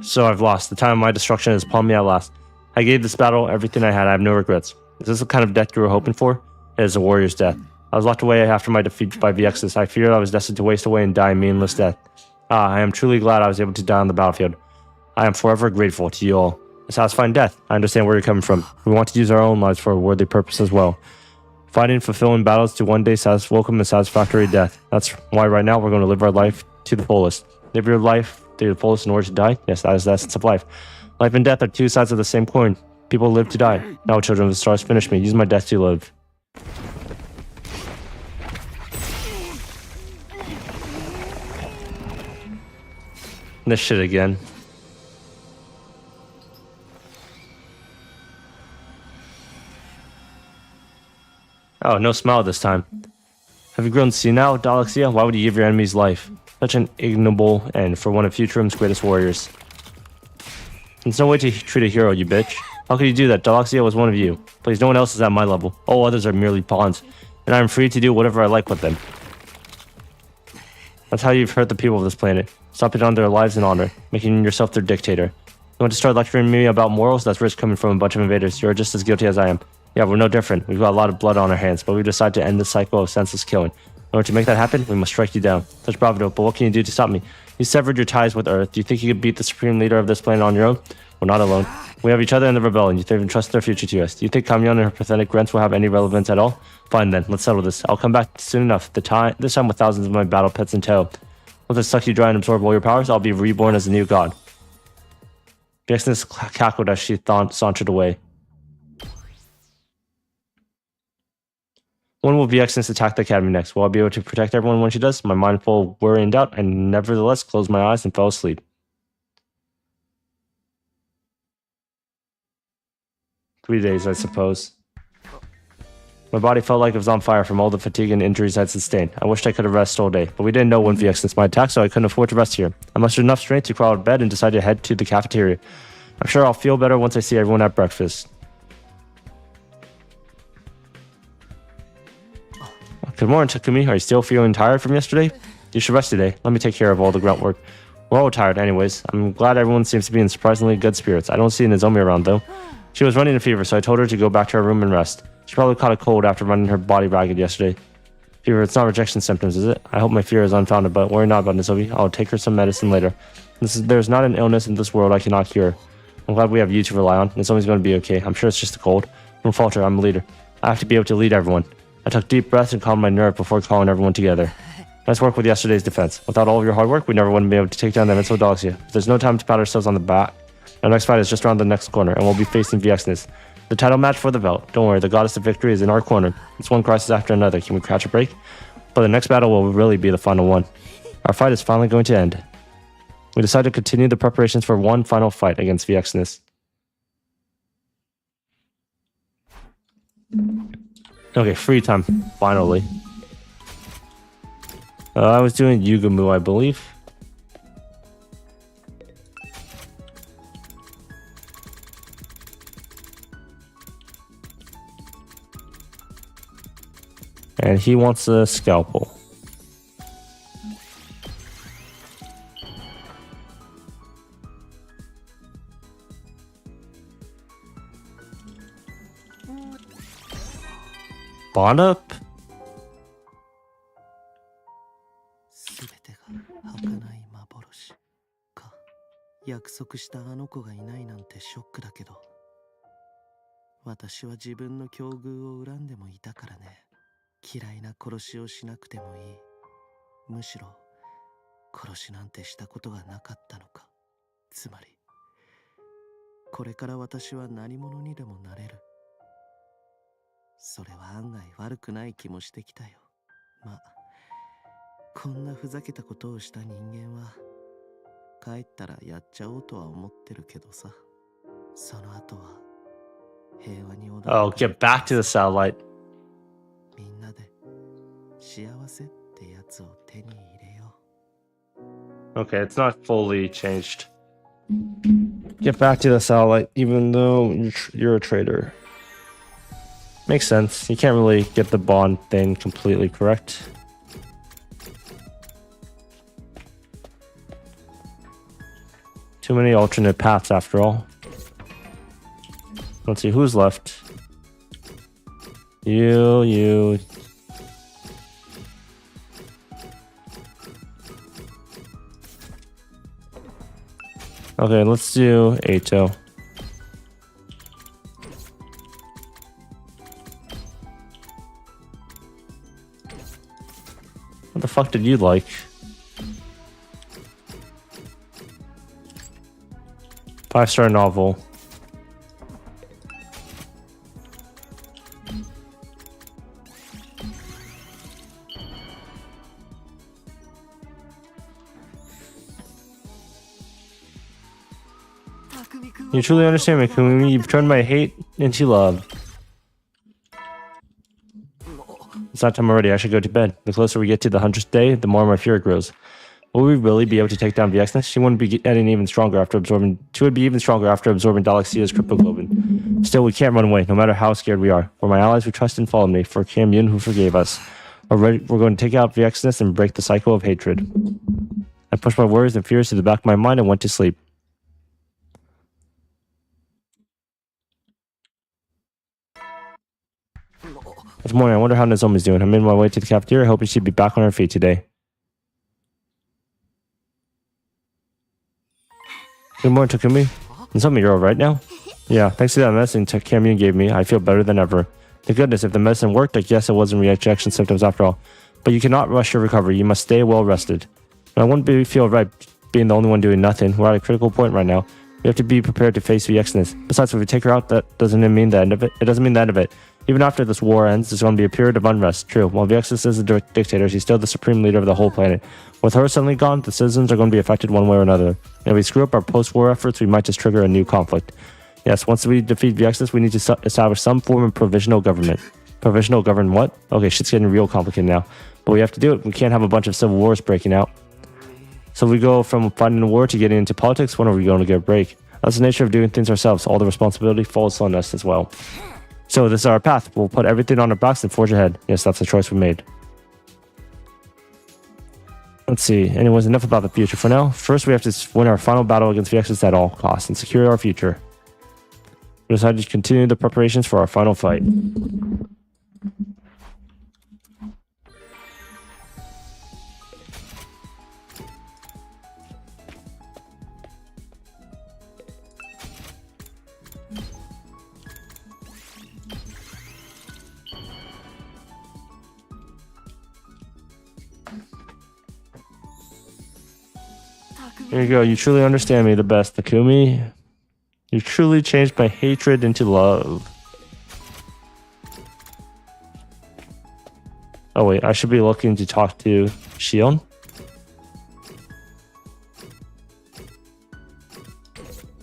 So I've lost. The time of my destruction has upon me at last. I gave this battle everything I had. I have no regrets. Is this the kind of death you were hoping for? It is a warrior's death. I was locked away after my defeat by VXs. I feared I was destined to waste away and die a meaningless death. I am truly glad I was able to die on the battlefield. I am forever grateful to you all. A satisfying death. I understand where you're coming from. We want to use our own lives for a worthy purpose as well. Fighting fulfilling battles to one day welcome a satisfactory death. That's why right now we're going to live our life to the fullest. Live your life to the fullest in order to die? Yes, that is the essence of life. Life and death are two sides of the same coin. People live to die. Now, children of the stars, finish me. Use my death to live. This shit again. Oh, no smile this time. Have you grown senile, Dalexia? Why would you give your enemies life? Such an ignoble end for one of Futureum's greatest warriors. There's no way to treat a hero, you bitch. How could you do that? Dalexia was one of you. Please, no one else is at my level. All others are merely pawns, and I am free to do whatever I like with them. That's how you've hurt the people of this planet. Stopping on their lives and honor, making yourself their dictator. You want to start lecturing me about morals? That's risk coming from a bunch of invaders. You're just as guilty as I am. Yeah, we're no different. We've got a lot of blood on our hands, but we've decided to end this cycle of senseless killing. In order to make that happen, we must strike you down. Such bravado, but what can you do to stop me? You severed your ties with Earth. Do you think you could beat the supreme leader of this planet on your own? We're not alone. We have each other in the rebellion. You can't even trust their future to us. Do you think Kamyon and her pathetic grunts will have any relevance at all? Fine then, let's settle this. I'll come back soon enough. This time with thousands of my battle pets in tow. Once I suck you dry and absorb all your powers, I'll be reborn as a new god. Vexness cackled as she sauntered away. When will VXness attack the academy next? Will I be able to protect everyone when she does? My mind full of worry and doubt, I nevertheless closed my eyes and fell asleep. 3 days, I suppose. My body felt like it was on fire from all the fatigue and injuries I'd sustained. I wished I could have rested all day, but we didn't know when VXness might attack, so I couldn't afford to rest here. I mustered enough strength to crawl out of bed and decided to head to the cafeteria. I'm sure I'll feel better once I see everyone at breakfast. Good morning, Takumi. Are you still feeling tired from yesterday? You should rest today. Let me take care of all the grunt work. We're all tired anyways. I'm glad everyone seems to be in surprisingly good spirits. I don't see Nozomi around though. She was running a fever, so I told her to go back to her room and rest. She probably caught a cold after running her body ragged yesterday. Fever, it's not rejection symptoms, is it? I hope my fear is unfounded, but worry not about Nozomi. I'll take her some medicine later. There's not an illness in this world I cannot cure. I'm glad we have you to rely on. Nozomi's going to be okay. I'm sure it's just a cold. Don't falter, I'm a leader. I have to be able to lead everyone. I took deep breaths and calmed my nerve before calling everyone together. Nice work with yesterday's defense. Without all of your hard work, we never would have been able to take down the invincible Dalexia. There's no time to pat ourselves on the back. Our next fight is just around the next corner, and we'll be facing VXness. The title match for the belt. Don't worry, the goddess of victory is in our corner. It's one crisis after another. Can we catch a break? But the next battle will really be the final one. Our fight is finally going to end. We decided to continue the preparations for one final fight against VXness. Okay, free time, finally. I was doing Yugumu, I believe. And he wants a scalpel. Bond up? 全てが儚い幻か。約束したあの子がいないなんてショックだけど、私は自分の境遇を恨んでもいたからね。嫌いな殺しをしなくてもいい。むしろ殺しなんてしたことがなかったのか。つまりこれから私は何者にでもなれる。それは案外悪くない気もしてきたよ。まあこんなふざけたことをした人間は帰ったらやっちゃおうとは思ってるけどさ。その後は平和に踊る。Oh, get back to the satellite. みんなで幸せってやつを手に入れよう。 Okay, it's not fully changed. Get back to the satellite, even though you're a traitor. Makes sense. You can't really get the bond thing completely correct. Too many alternate paths after all. Let's see who's left. You. Okay, let's do Ato. What the fuck did you like? Five-star novel. You truly understand me, Kumi. You've turned my hate into love. It's not time already. I should go to bed. The closer we get to the 100th day, the more my fear grows. Will we really be able to take down VXness? She would be even stronger after absorbing Dalaxia's cryptoglobin. Still, we can't run away, no matter how scared we are. For my allies who trust and follow me, for Cam Yun who forgave us. We're going to take out VXness and break the cycle of hatred. I pushed my worries and fears to the back of my mind and went to sleep. This morning, I wonder how Nozomi's doing. I'm in my way to the cafeteria, hoping she'd be back on her feet today. Good morning, Takumi. Nozomi, you're alright now? Yeah, thanks to that medicine Cam Yun gave me, I feel better than ever. Thank goodness, if the medicine worked, I guess it wasn't rejection symptoms after all. But you cannot rush your recovery. You must stay well rested. And I wouldn't feel right being the only one doing nothing. We're at a critical point right now. We have to be prepared to face VXness. Besides, if we take her out, that doesn't mean the end of it. It doesn't mean the end of it. Even after this war ends, there's going to be a period of unrest. True, while VXness is a dictator, she's still the supreme leader of the whole planet. With her suddenly gone, the citizens are going to be affected one way or another. And if we screw up our post-war efforts, we might just trigger a new conflict. Yes, once we defeat VXness, we need to establish some form of provisional government. Provisional government what? Okay, shit's getting real complicated now. But we have to do it. We can't have a bunch of civil wars breaking out. So we go from fighting a war to getting into politics. When are we going to get a break? That's the nature of doing things ourselves. All the responsibility falls on us as well. So this is our path. We'll put everything on our backs and forge ahead. Yes, that's the choice we made. Let's see. Anyways, enough about the future for now. First, we have to win our final battle against VXness at all costs and secure our future. We decided to continue the preparations for our final fight. Here you go. You truly understand me the best, Takumi. You truly changed my hatred into love. Oh wait, I should be looking to talk to Shion.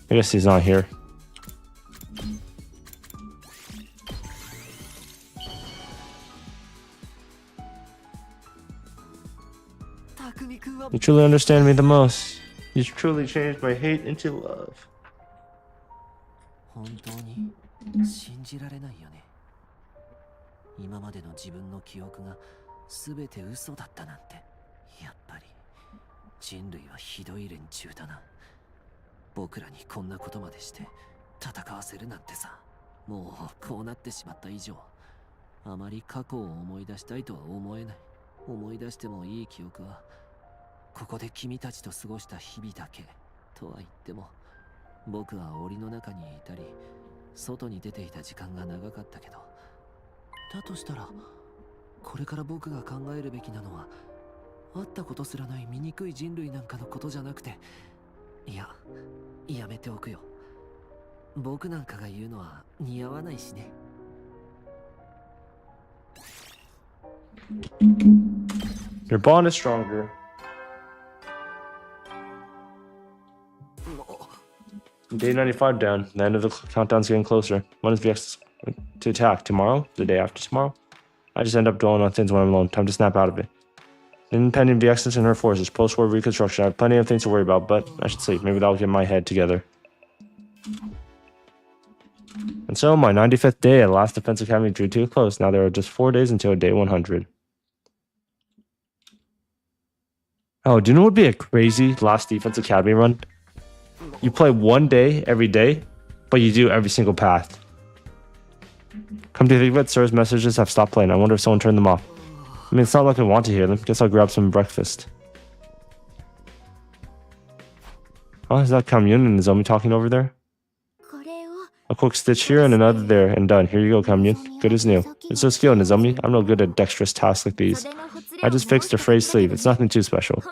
I guess he's not here. You truly understand me the most. You truly changed my hate into love. 本当に信じられないよね。今までの自分の記憶が全て嘘だったなんて。やっぱり人類はひどい連中だな。僕らにこんなことまでして戦わせるなんてさ。もうこうなってしまった以上、あまり過去を思い出したいとは思えない。思い出してもいい記憶はここで君たちと過ごした日々だけとは言っても、僕は檻の中にいたり外に出ていた時間が長かったけど、だとしたらこれから僕が考えるべきなのは会ったことすらない醜い人類なんかのことじゃなくて、いや、やめておくよ。僕なんかが言うのは似合わないしね。Your bond is stronger. Day 95 down. The end of the countdown's getting closer. When is VX to attack? Tomorrow? The day after tomorrow? I just end up dwelling on things when I'm alone. Time to snap out of it. Independent VXness and her forces. Post-war reconstruction. I have plenty of things to worry about, but I should sleep. Maybe that'll get my head together. And so my 95th day at Last Defense Academy drew too close. Now there are just 4 days until day 100. Oh, do you know what would be a crazy Last Defense Academy run? You play 1 day every day, but you do every single path. Come to think of it, Sir's messages have stopped playing. I wonder if someone turned them off. I mean, it's not like I want to hear them. Guess I'll grab some breakfast. Oh, is that Kamyun and Nozomi talking over there? A quick stitch here and another there, and done. Here you go, Kamyun. Good as new. It's so skilled, Nozomi. I'm no good at dexterous tasks like these. I just fixed a frayed sleeve. It's nothing too special.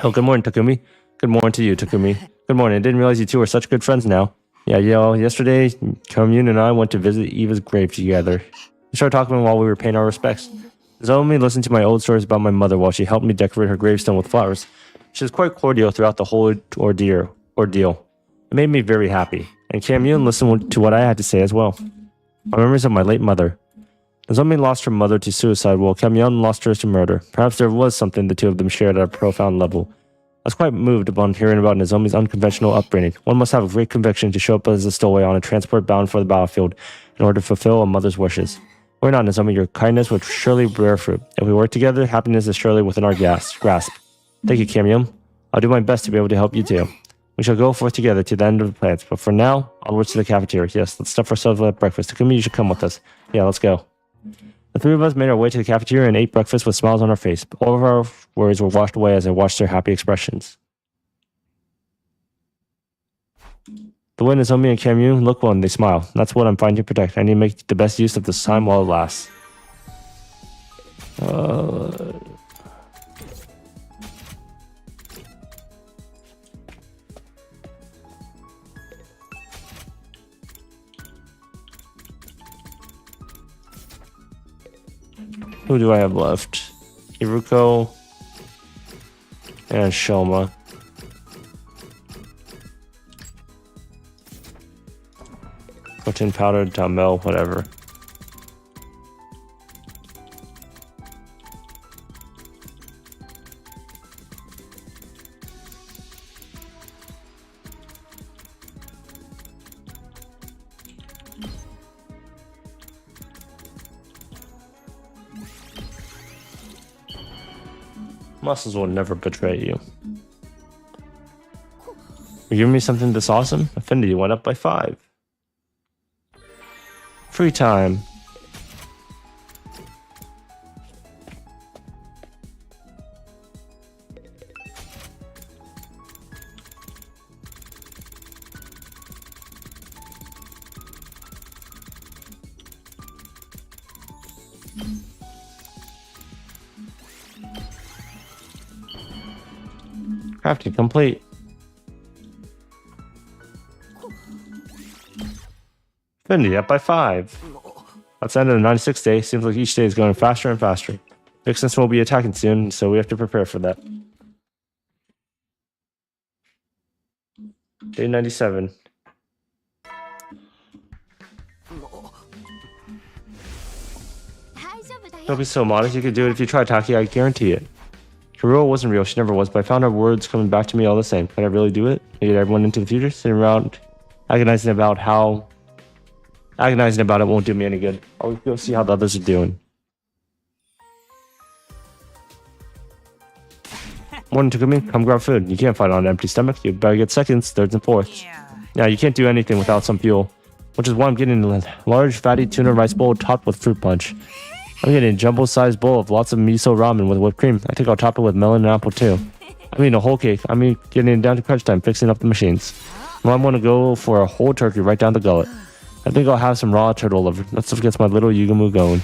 Oh, good morning, Takumi. Good morning to you, Takumi. Good morning. I didn't realize you two are such good friends now. Yeah, yesterday, Kamyun and I went to visit Eva's grave together. We started talking while we were paying our respects. Nozomi listened to my old stories about my mother while she helped me decorate her gravestone with flowers. She was quite cordial throughout the whole ordeal. It made me very happy. And Kamyun listened to what I had to say as well. My memories of my late mother. Nozomi lost her mother to suicide while Kamyun lost hers to murder. Perhaps there was something the two of them shared at a profound level. I was quite moved upon hearing about Nozomi's unconventional upbringing. One must have a great conviction to show up as a stowaway on a transport bound for the battlefield in order to fulfill a mother's wishes. Worry not, Nozomi, your kindness would surely bear fruit. If we work together, happiness is surely within our grasp. Thank you, Kamyun. I'll do my best to be able to help you too. We shall go forth together to the end of the plans, but for now, onwards to the cafeteria. Yes, let's stuff ourselves with breakfast. Takumi, you should come with us. Yeah, let's go. The three of us made our way to the cafeteria and ate breakfast with smiles on our face. All of our worries were washed away as I watched their happy expressions. The way Nozomi and Kamyun look well and they smile. That's what I'm fighting to protect. I need to make the best use of this time while it lasts. Who do I have left? Iruko and Shoma. Protein powder, dumbbell, whatever. Muscles will never betray you. You're giving me something this awesome? Affinity went up by 5. Free time. Crafting complete. Affinity up by 5. That's the end of the 96th day. Seems like each day is going faster and faster. Vixens will be attacking soon, so we have to prepare for that. Day 97. Don't be so modest. You could do it if you try, Taki. I guarantee it. Karua wasn't real. She never was, but I found her words coming back to me all the same. Can I really do it? Get everyone into the future? Sitting around agonizing about it won't do me any good. I'll go see how the others are doing. Morning, Takumi. Come grab food. You can't fight on an empty stomach. You better get seconds, thirds, and fourths. Yeah, you can't do anything without some fuel. Which is why I'm getting a large, fatty tuna rice bowl topped with fruit punch. I'm getting a jumbo-sized bowl of lots of miso ramen with whipped cream. I think I'll top it with melon and apple too. I mean a whole cake. I mean getting it down to crunch time, fixing up the machines. Well, I'm going to go for a whole turkey right down the gullet. I think I'll have some raw turtle liver. That stuff gets my little yugamu going.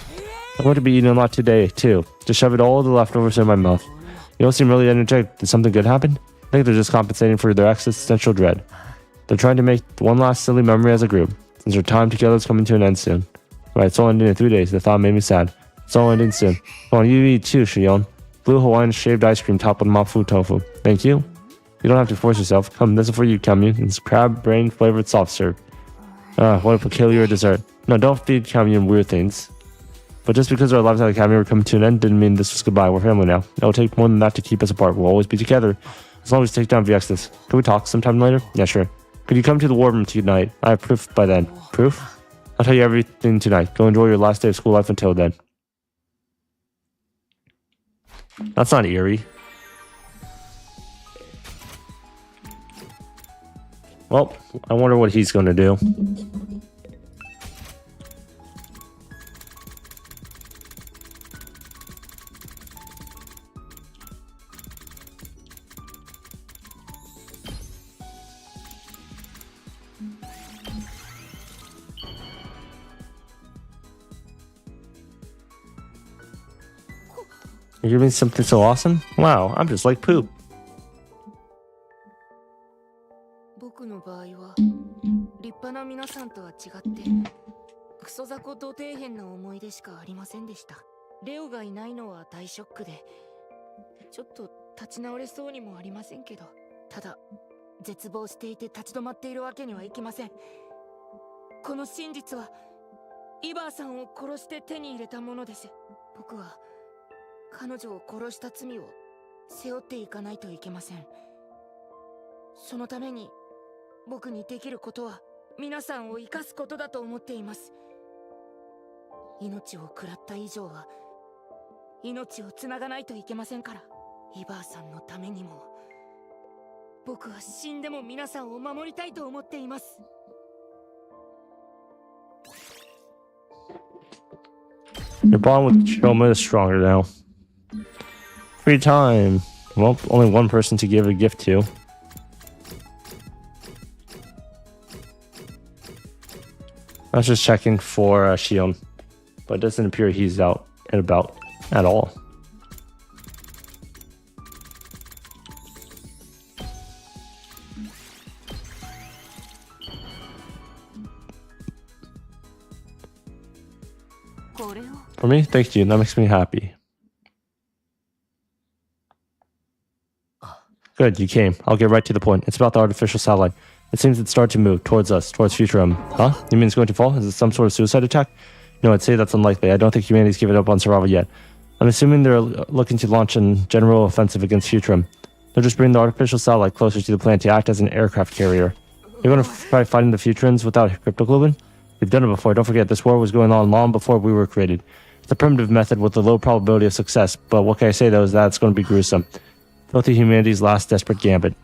I'm going to be eating a lot today too. Just shove it all the leftovers in my mouth. You don't seem really energetic. Did something good happen? I think they're just compensating for their existential dread. They're trying to make one last silly memory as a group, since their time together is coming to an end soon. Right, it's all ending in 3 days. The thought made me sad. It's all ending soon. Come on, you eat too, Shion. Blue Hawaiian shaved ice cream topped with mafu tofu. Thank you. You don't have to force yourself. Come, this is for you, Kamyun. It's crab brain flavored soft serve. What a peculiar dessert. No, don't feed Kamyun weird things. But just because our lives at the Academy were coming to an end didn't mean this was goodbye. We're family now. It will take more than that to keep us apart. We'll always be together. As long as we take down VXs. Can we talk sometime later? Yeah, sure. Could you come to the war room tonight? I have proof by then. Proof? I'll tell you everything tonight. Go enjoy your last day of school life until then. That's not eerie. Well, I wonder what he's going to do. You're giving me something so awesome? Wow, I'm just like poop. 僕の場合は立派な皆さんとは違ってクソ雑魚土底辺な思い出しかありませんでした。レオがいないのは大ショックでちょっと立ち直れそうにもありませんけど、ただ絶望していて立ち止まっているわけにはいきません。この真実はイバーさんを殺して手に入れたものです。僕は彼女を殺した罪を背負っていかないといけません。そのために僕にできることは皆さんを生かすことだと思っています。命を食らった以上は命をつながないといけませんから、イバーさんのためにも僕は死んでも皆さんを守りたいと思っています。 Your bond with Shoma is stronger now. Free time. Well, only one person to give a gift to. I was just checking for Shion, but it doesn't appear he's out and about at all. For me, thank you. That makes me happy. Good, you came. I'll get right to the point. It's about the artificial satellite. It seems it started to move towards us, towards Futurum. Huh? You mean it's going to fall? Is it some sort of suicide attack? No, I'd say that's unlikely. I don't think humanity's given up on survival yet. I'm assuming they're looking to launch a general offensive against Futurum. They'll just bring the artificial satellite closer to the planet to act as an aircraft carrier. You're going to try fighting the Futurans without cryptoglobin? We've done it before. Don't forget, this war was going on long before we were created. It's a primitive method with a low probability of success, but what can I say though is that it's going to be gruesome. Filthy humanity's last desperate gambit.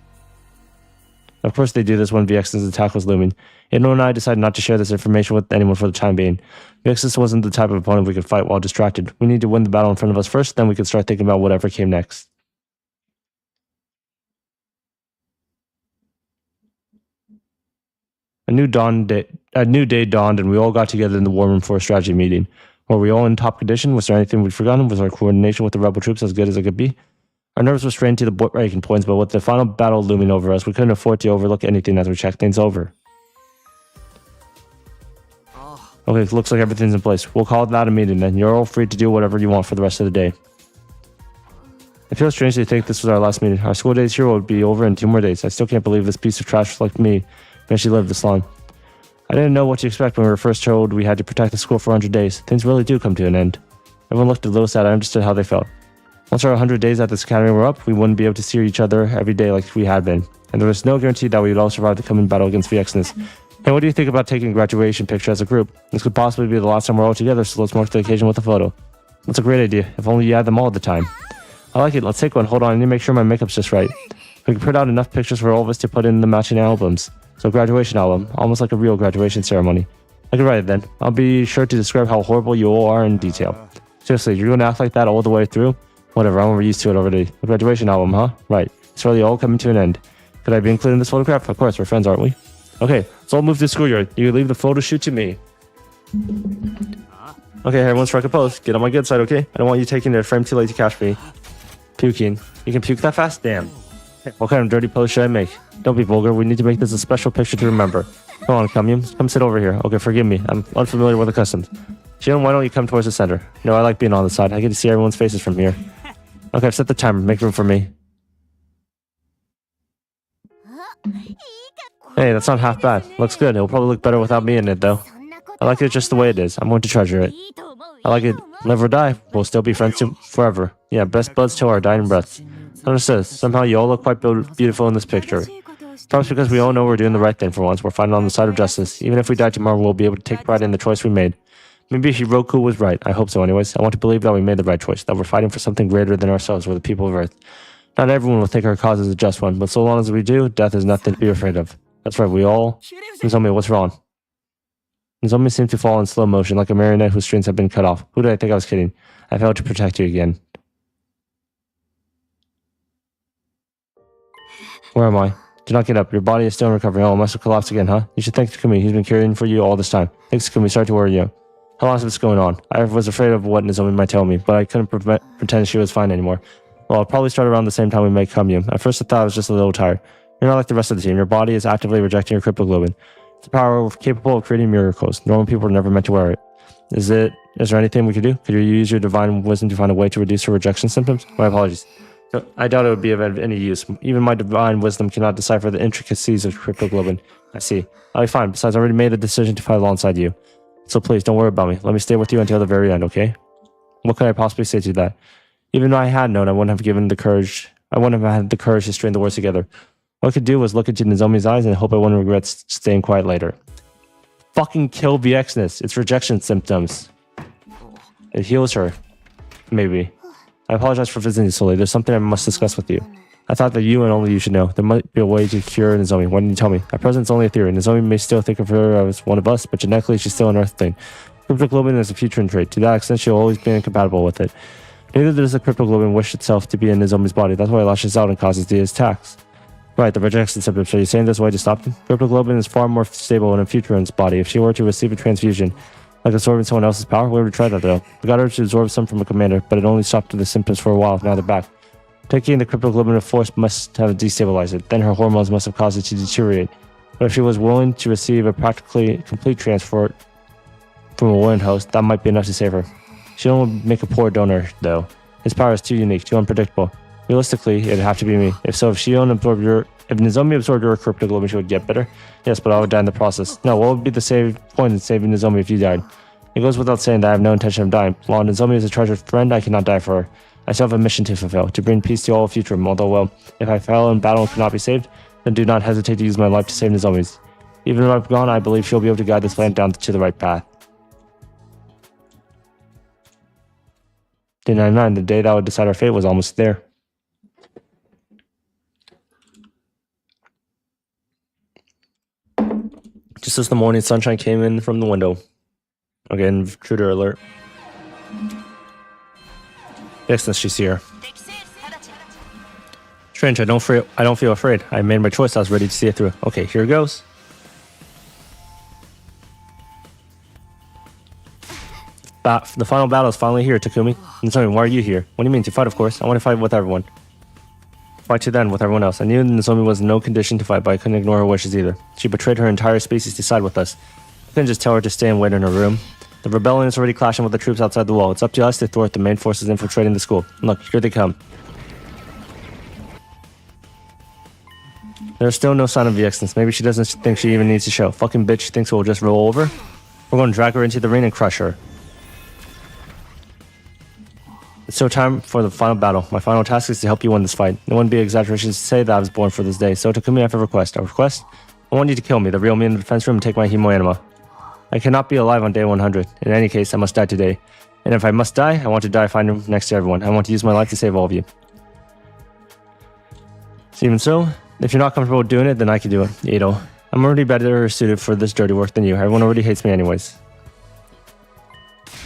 Of course they do this when VX's attack was looming. Ino and I decided not to share this information with anyone for the time being. VX's wasn't the type of opponent we could fight while distracted. We need to win the battle in front of us first, then we could start thinking about whatever came next. A new day dawned and we all got together in the war room for a strategy meeting. Were we all in top condition? Was there anything we'd forgotten? Was our coordination with the rebel troops as good as it could be? Our nerves were strained to the breaking points, but with the final battle looming over us, we couldn't afford to overlook anything as we checked things over. Okay, looks like everything's in place. We'll call that a meeting then. You're all free to do whatever you want for the rest of the day. I feel strange to think this was our last meeting. Our school days here would be over in 2 more days. I still can't believe this piece of trash like me actually lived this long. I didn't know what to expect when we were first told we had to protect the school for 100 days. Things really do come to an end. Everyone looked a little sad. I understood how they felt. Once our 100 days at this academy were up, we wouldn't be able to see each other every day like we had been. And there was no guarantee that we would all survive the coming battle against VXness. Hey, what do you think about taking a graduation picture as a group? This could possibly be the last time we're all together, so let's mark the occasion with a photo. That's a great idea, if only you had them all at the time. I like it, let's take one. Hold on, I need to make sure my makeup's just right. We can print out enough pictures for all of us to put in the matching albums. So graduation album, almost like a real graduation ceremony. I can write it then. I'll be sure to describe how horrible you all are in detail. Seriously, you're gonna act like that all the way through? Whatever, I'm used to it already. A graduation album, huh? Right. It's really all coming to an end. Could I be included in this photograph? Of course, we're friends, aren't we? Okay, let's all move to the schoolyard. You leave the photo shoot to me. Okay, everyone strike a pose. Get on my good side, okay? I don't want you taking their frame too late to catch me. Puking. You can puke that fast? Damn. What kind of dirty pose should I make? Don't be vulgar. We need to make this a special picture to remember. Come on, come sit over here. Okay, forgive me. I'm unfamiliar with the customs. Shion, why don't you come towards the center? No, I like being on the side. I get to see everyone's faces from here. Okay, I've set the timer. Make room for me. Hey, that's not half bad. Looks good. It'll probably look better without me in it, though. I like it just the way it is. I'm going to treasure it. I like it. Live or die. We'll still be friends forever. Yeah, best buds till our dying breaths. Understood. Somehow you all look quite beautiful in this picture. Perhaps because we all know we're doing the right thing for once, we're fighting on the side of justice. Even if we die tomorrow, we'll be able to take pride in the choice we made. Maybe Hiroku was right. I hope so anyways. I want to believe that we made the right choice, that we're fighting for something greater than ourselves or the people of Earth. Not everyone will think our cause is a just one, but so long as we do, death is nothing to be afraid of. That's right, we all... Nozomi, what's wrong? Nozomi seemed to fall in slow motion, like a marionette whose strings have been cut off. Who did I think I was kidding? I failed to protect you again. Where am I? Do not get up. Your body is still in recovery. Oh, it must have collapsed again, huh? You should thank Takumi. He's been caring for you all this time. Thanks, Takumi. Sorry to worry you. How long has this going on? I was afraid of what Nozomi might tell me, but I couldn't pretend she was fine anymore. Well, I'll probably start around the same time we make Kamyu. At first I thought I was just a little tired. You're not like the rest of the team. Your body is actively rejecting your cryptoglobin. It's a power capable of creating miracles. Normal people are never meant to wear it. Is there anything we could do? Could you use your divine wisdom to find a way to reduce her rejection symptoms? My apologies. I doubt it would be of any use. Even my divine wisdom cannot decipher the intricacies of cryptoglobin. I see. I'll be fine. Besides, I already made the decision to fight alongside you. So please, don't worry about me. Let me stay with you until the very end, okay? What could I possibly say to that? Even though I had known, I wouldn't have had the courage to string the words together. What I could do was look into Nozomi's eyes and hope I wouldn't regret staying quiet later. Fucking kill VXness. It's rejection symptoms. It heals her. Maybe. I apologize for visiting you solely. There's something I must discuss with you. I thought that you and only you should know. There might be a way to cure Nozomi. Why didn't you tell me? At present, it's only a theory. Nozomi may still think of her as one of us, but genetically, she's still an Earthling. Cryptoglobin is a future trait. To that extent, she'll always be incompatible with it. Neither does the cryptoglobin wish itself to be in Nozomi's body. That's why it lashes out and causes the attacks. Right, the rejection symptoms. Are you saying there's a way to stop them? Cryptoglobin is far more stable in a future's body. If she were to receive a transfusion, like absorbing someone else's power, we would try that though. We got her to absorb some from a commander, but it only stopped the symptoms for a while. Now they're back. Taking the cryptoglobin of force must have destabilized it. Then her hormones must have caused it to deteriorate. But if she was willing to receive a practically complete transport from a willing host, that might be enough to save her. She don't make a poor donor, though. His power is too unique, too unpredictable. Realistically, it'd have to be me. If Nozomi absorbed your cryptoglobin, she would get better. Yes, but I would die in the process. No, what would be the point in saving Nozomi if you died? It goes without saying that I have no intention of dying. While Nozomi is a treasured friend, I cannot die for her. I still have a mission to fulfill, to bring peace to all future. Although, well, if I fail in battle and cannot be saved, then do not hesitate to use my life to save Nozomi's. Even if I'm gone, I believe she'll be able to guide this land down to the right path. Day 99, the day that would decide our fate, was almost there. Just as the morning sunshine came in from the window. Again, intruder alert. VXness, she's here. Strange, I don't feel afraid. I made my choice, I was ready to see it through. Okay, here it goes. The final battle is finally here, Takumi. And tell me, why are you here? What do you mean, to fight, of course? I want to fight with everyone. Fight to the end with everyone else. I knew Nozomi was in no condition to fight, but I couldn't ignore her wishes either. She betrayed her entire species to side with us. I couldn't just tell her to stay and wait in her room. The rebellion is already clashing with the troops outside the wall. It's up to us to thwart the main forces infiltrating the school. Look, here they come. There's still no sign of VXness. Maybe she doesn't think she even needs to show. Fucking bitch thinks we'll just roll over. We're going to drag her into the ring and crush her. It's so time for the final battle. My final task is to help you win this fight. It wouldn't be exaggeration to say that I was born for this day. So Takumi, I have a request. A request? I want you to kill me, the real me in the defense room, and take my hemo anima. I cannot be alive on day 100. In any case, I must die today. And if I must die, I want to die fighting next to everyone. I want to use my life to save all of you. Even so, if you're not comfortable doing it, then I can do it. Edo. I'm already better suited for this dirty work than you. Everyone already hates me anyways.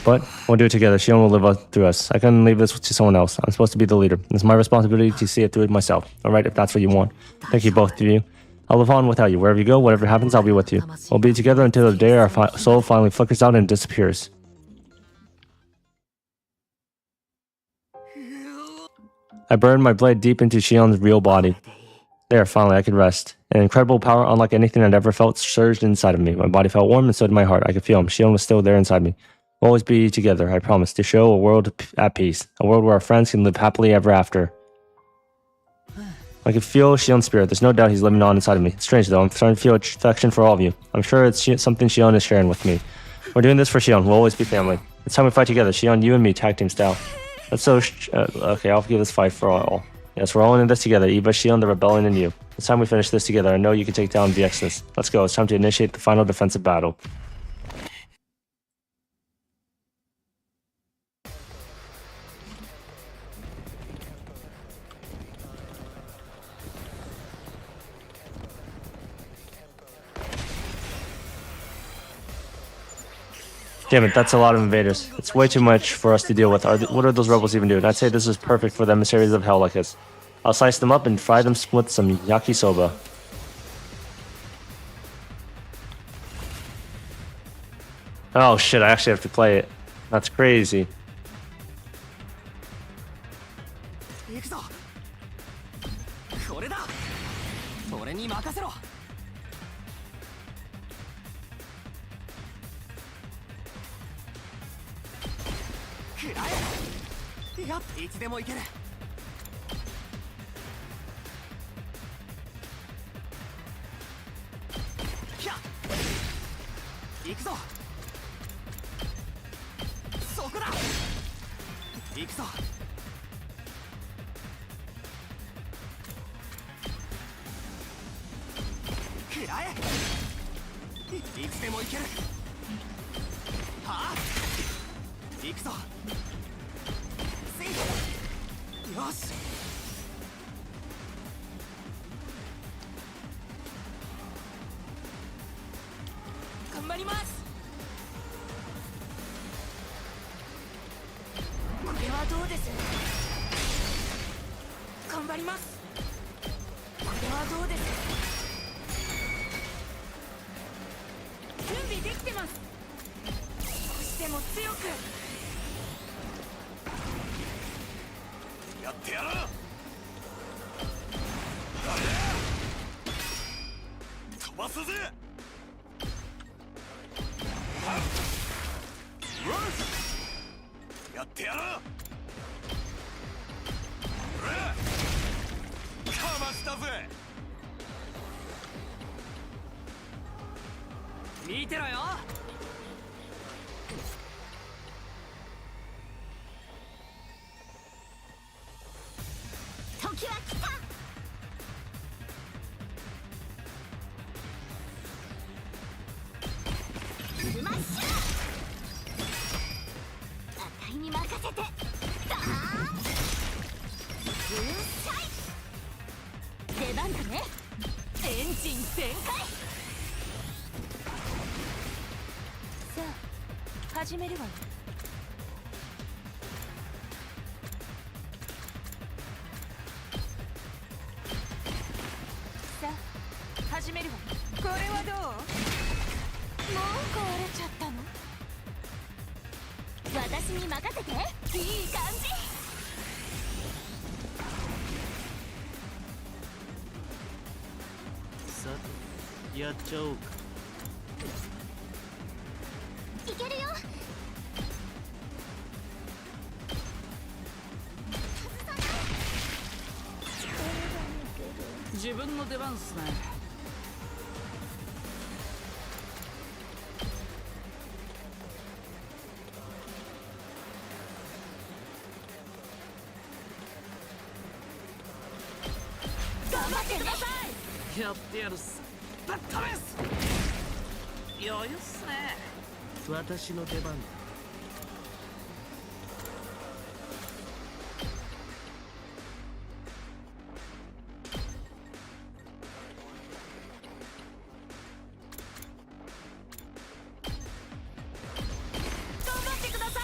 But we'll do it together. Shion will live through us. I couldn't leave this to someone else. I'm supposed to be the leader. It's my responsibility to see it through myself. Alright, if that's what you want. Thank you, both of you. I'll live on without you. Wherever you go, whatever happens, I'll be with you. We'll be together until the day our soul finally flickers out and disappears. I burned my blade deep into Shion's real body. There, finally, I could rest. An incredible power unlike anything I'd ever felt surged inside of me. My body felt warm and so did my heart. I could feel him. Shion was still there inside me. We'll always be together, I promise, to show a world at peace. A world where our friends can live happily ever after. I can feel Shion's spirit. There's no doubt he's living on inside of me. It's strange though, I'm starting to feel affection for all of you. I'm sure it's something Shion is sharing with me. We're doing this for Shion. We'll always be family. It's time we fight together. Shion, you and me, tag team style. That's so... okay, I'll give this fight for all. Yes, we're all in this together. Eva, Shion, the rebellion, and you. It's time we finish this together. I know you can take down the Exodus. Let's go. It's time to initiate the final defensive battle. Damn it, that's a lot of invaders. It's way too much for us to deal with. What are those rebels even doing? I'd say this is perfect for the emissaries of hell like us. I'll slice them up and fry them with some yakisoba. Oh shit, I actually have to play it. That's crazy. 行くぞ。これだ。俺に任せろ。食らえ。やっていつでもいける。ひゃ。行くぞ。そこだ。行くぞ。食らえ。いつでもいける。はあ。行くぞ。せい。よし。頑張ります。これはどうです。頑張ります。これはどうです。準備できてます。少しでも強くやってやる。飛ばすぜ。やってやる。かましたぜ。見てろよ。時は来た。スマッシュ。あたいに任せて。だー。粉砕。出番だね。エンジン全開。さあ始めるわよ。さあ始めるわよ。これはどう？もう壊れちゃったの？私に任せて。いい感じ。さてやっちゃおうか。いけるよ。自分の出番っすね。頑張ってください。やってやるっす。ぶっ飛べっす。余裕っすね。私の出番だ。頑張ってください。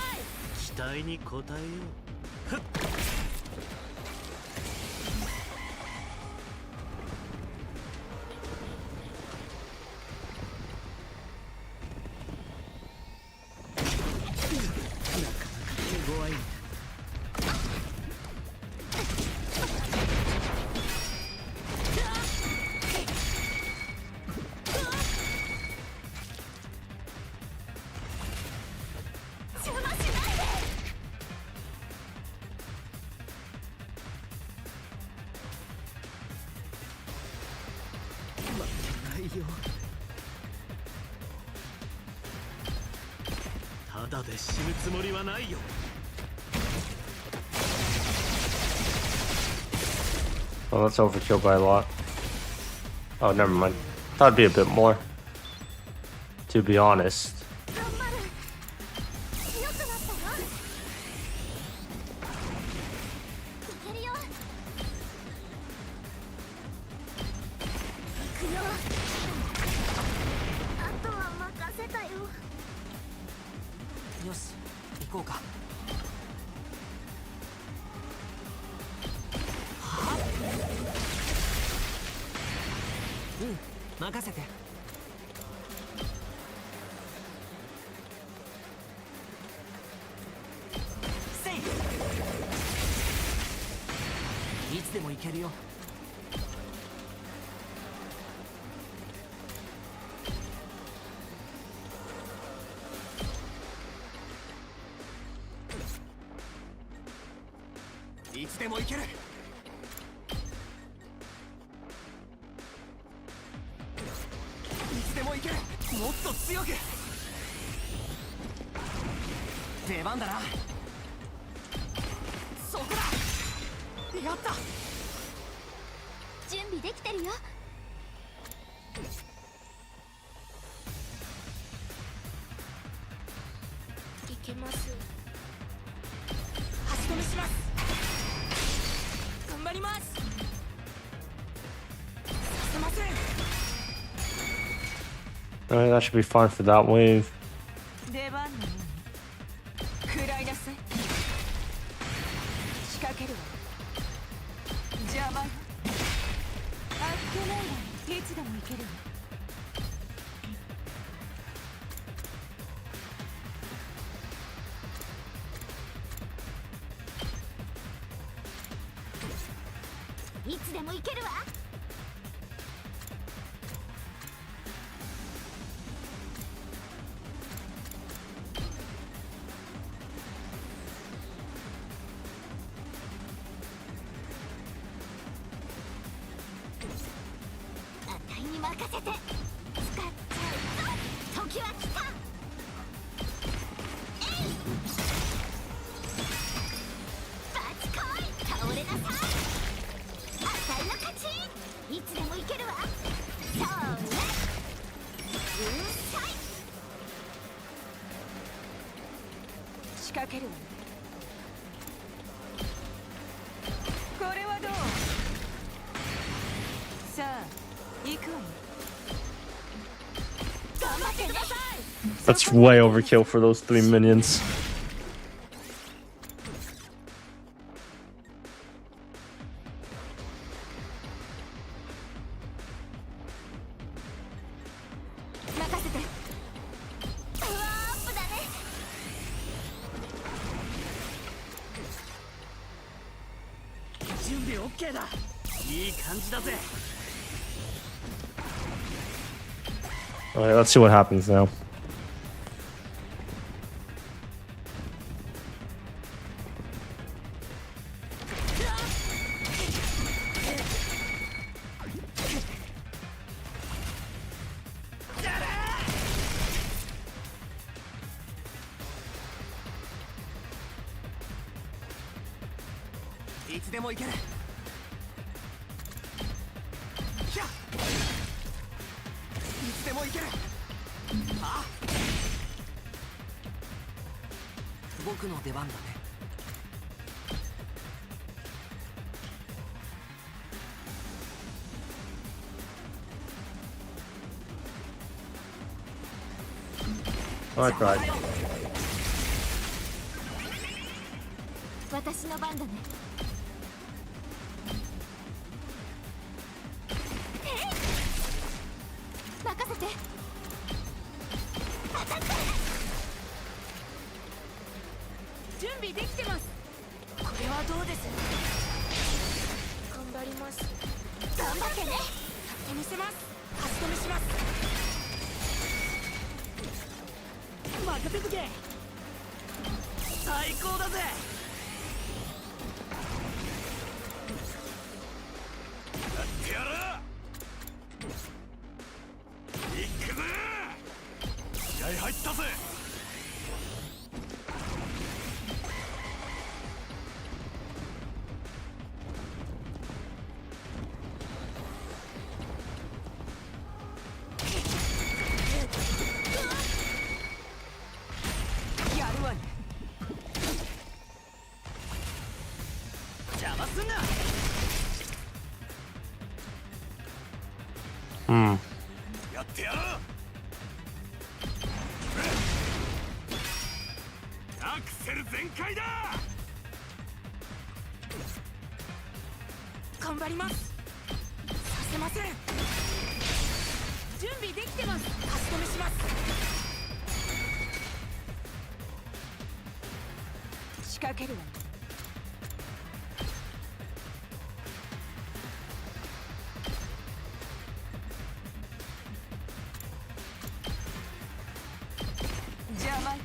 期待に応えよう。ふっ。ただで死ぬつもりはないよ。Oh, that's overkill by a lot. Oh, never mind. Thought it'd be a bit more. To be honest. 頑張る強くなったよいけるよ行くよあとは任せたよよし行こうか。うん任せて。せいいつでも行けるよ。いつでも行ける。いつでも行ける。もっと強く。出番だな。そこだ。やった。準備できてるよいけます。足止めします。頑張ります。させません。 Alright, that should be fine for that wave. 出番のように食らいなさい。仕掛けるわ。邪魔よ。あっけないわ。いつでも行けるわ。いつでも行けるわあたいに任せて使っちゃうぞ時は来たえいバチコイ倒れなさいあたいの勝ちいつでも行けるわそれうっさい仕掛けるわね。これはどう？さあ行くわね。頑張ってね That's way overkill for those 3 minions. 任せてパワーアップだね準備 OK だ。いい感じだぜ。 Alright, let's see what happens now. I つでも行ける。ひゃっいつでも行ける。あ僕の出番だね。Oh, I tried. 私の番だね任せて当たって準備できてます。これはどうです？頑張ります。頑張ってねやってみせます。足止めします。任せとけ。最高だぜ。やってやる。行くぜ。気合入ったぜ。Hmm. やってやろう。アクセル全開だ。頑張ります。させません。準備できてます。足止めします。仕掛けるわ。邪魔よ。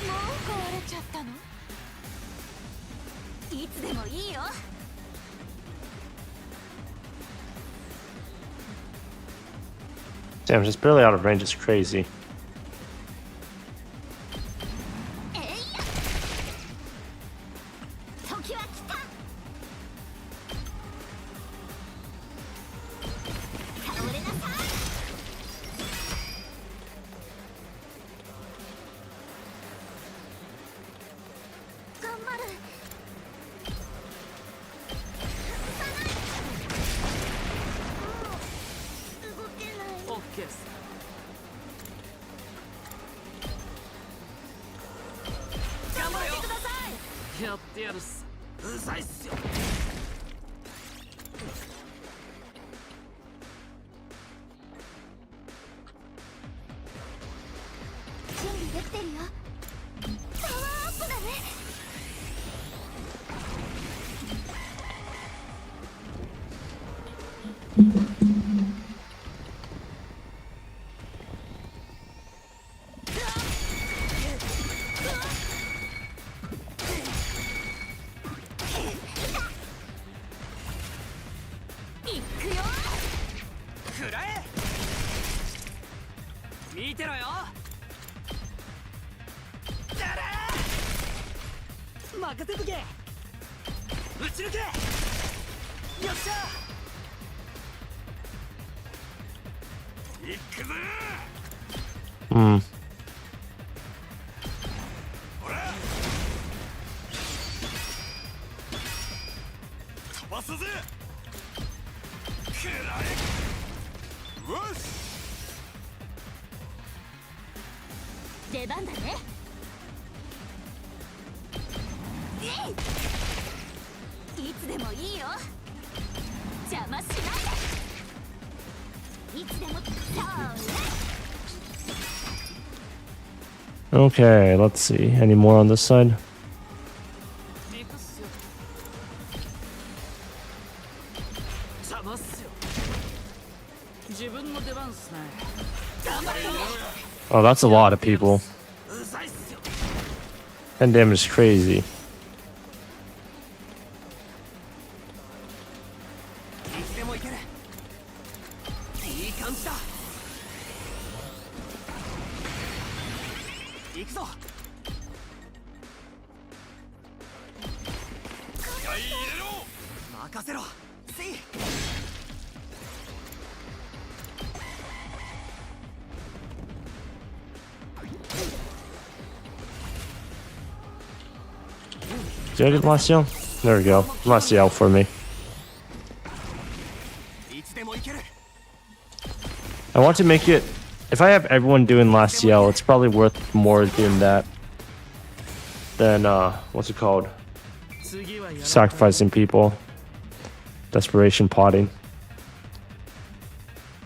もう壊れちゃったの？いつでもいいよ。Damn, just barely out of range is crazy. えいや。時は来た。倒れなさい。頑張る。動けない。オッケーっす。頑張ってください。やってやるっす。うざいっすよ。準備できてるよ。パワーアップだね。いくよ。くらえ。見てろよ。だらー。任せとけ。撃ち抜け。よっしゃ。行くぞ。 Hmm. ほら。飛ばすぜ。くらえ。よし。出番だね。いつでもいいよ。邪魔しないで。いつでも。そうね。 Okay, let's see. Any more on this side? 行くっすよ。邪魔っすよ。自分の出番っすね。頑張れよ。 Oh, that's a lot of people. うざいっすよ。 10 damage is crazy. いつでもいける。いい感じだ。行くぞ。気合い入れろ。任せろ。せい。 Did I get Laciel? There we go. Laciel for me. いつでもいける。 I want to make it... If I have everyone doing Laciel, it's probably worth more doing that than, what's it called? 次はやら。 Sacrificing people. Desperation potting.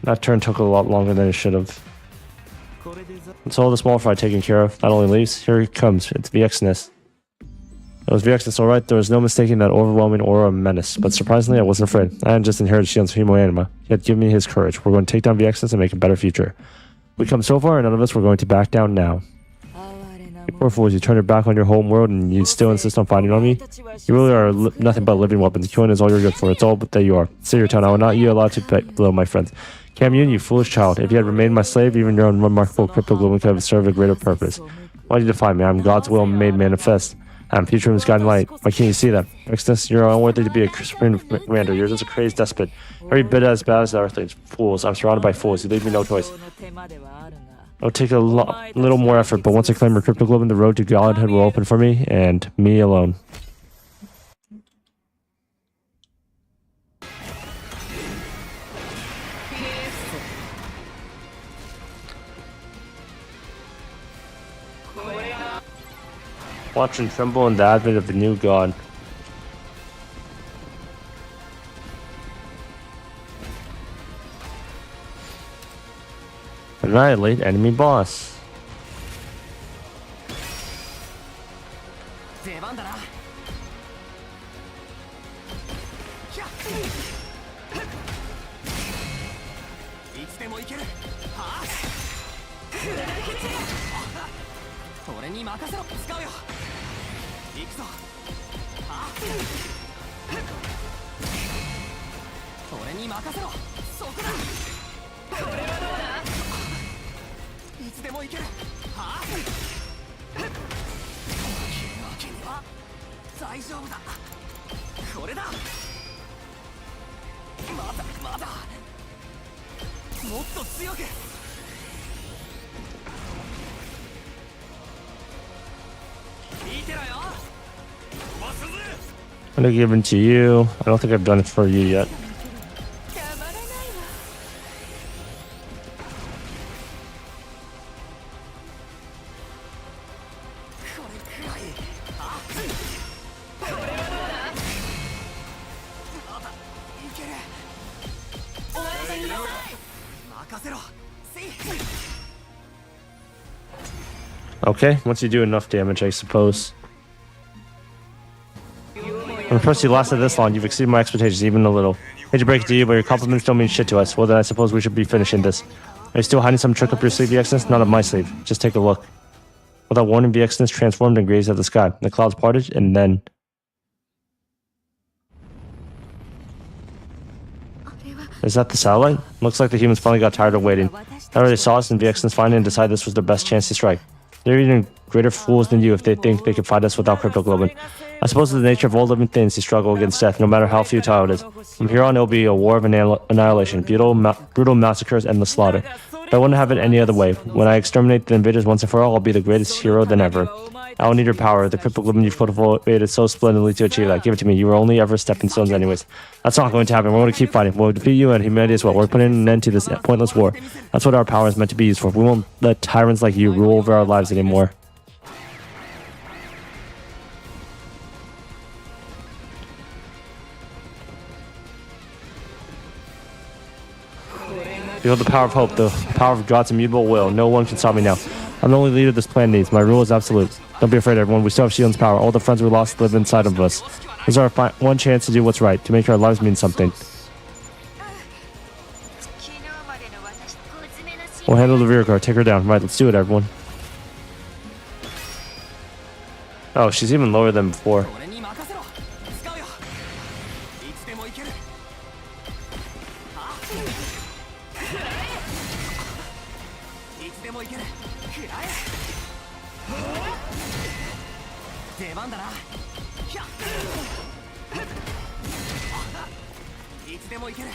That turn took a lot longer than it should have. これでざ。 Let's hold the small fry taken care of. Not only leaves, here he comes. It's VXness. It was VXness, alright. There was no mistaking that overwhelming aura of menace. But surprisingly, I wasn't afraid. I hadn't just inherited Shion's Himo anima. He had given me his courage. We're going to take down VXness and make a better future. We come so far, and none of us were going to back down now. Poor fools, you turned your back on your home world and you still insist on fighting on me? You really are nothing but living weapons. Killing is all you're good for. It's all that you are. Stay your town. I will not you allowed to below my friends. Cameron, you foolish child. If you had remained my slave, even your unremarkable cryptoglobin could have served a greater purpose. Why did you defy me? I am God's will made manifest. I am future room's guiding light. Why can't you see that? Exodus, you're unworthy to be a supreme commander. You're just a crazed despot. Every bit as bad as the earthlings. Fools. I'm surrounded by fools. You leave me no choice. It'll take a little more effort, but once I claim your cryptoglobin, the road to godhood will open for me, and me alone. Watch and tremble in the advent of the new god. Annihilate enemy boss. 出番だな。ひゃっいつでも行ける。はあ。俺に任せろ。使うよ。行くぞ。はあ。俺に任せろ。そこだ。これはどうだ。いつでも行ける。はあ。負けるわけには大丈夫だ。これだ。まだもっと強く。見てろよ。飛ばすぜ。 I'm gonna give it to you. I don't think I've done it for you yet. たまらないわ。これくらい。あ。これはどうだ。まだいける。お前になさい。任せろ。せい。 Okay, once you do enough damage, I suppose. When first you lasted this long, you've exceeded my expectations even a little. Hate to break it to you, but your compliments don't mean shit to us. Well, then I suppose we should be finishing this. Are you still hiding some trick up your sleeve, VXness? Not up my sleeve. Just take a look. Without warning, VXness transformed and gazed at the sky. The clouds parted, and then... Is that the satellite? Looks like the humans finally got tired of waiting. However, they saw us and VXness finally and decided this was their best chance to strike. They're even greater fools than you if they think they could fight us without cryptoglobin. I suppose it's the nature of all living things to struggle against death, no matter how futile it is. From here on, it will be a war of annihilation, brutal massacres, endless slaughter. But I wouldn't have it any other way. When I exterminate the invaders once and for all, I'll be the greatest hero than ever. I will need your power, the cryptoglobin you've cultivated so splendidly to achieve that. Give it to me. You were only ever stepping stones anyways. That's not going to happen. We're going to keep fighting. We'll defeat you and humanity as well. We're putting an end to this pointless war. That's what our power is meant to be used for. We won't let tyrants like you rule over our lives anymore. Behold the power of hope, the power of God's immutable will. No one can stop me now. I'm the only leader this planet needs. My rule is absolute. Don't be afraid, everyone. We still have Shion's power. All the friends we lost live inside of us. This is our one chance to do what's right, to make our lives mean something. We'll handle the rear guard. Take her down. Right, let's do it, everyone. Oh, she's even lower than before. 俺に任せろ。使うよ。いつでも行ける。はあ。いつでも行ける。くらえ。出番だな。ひゃっ。いつでも行ける。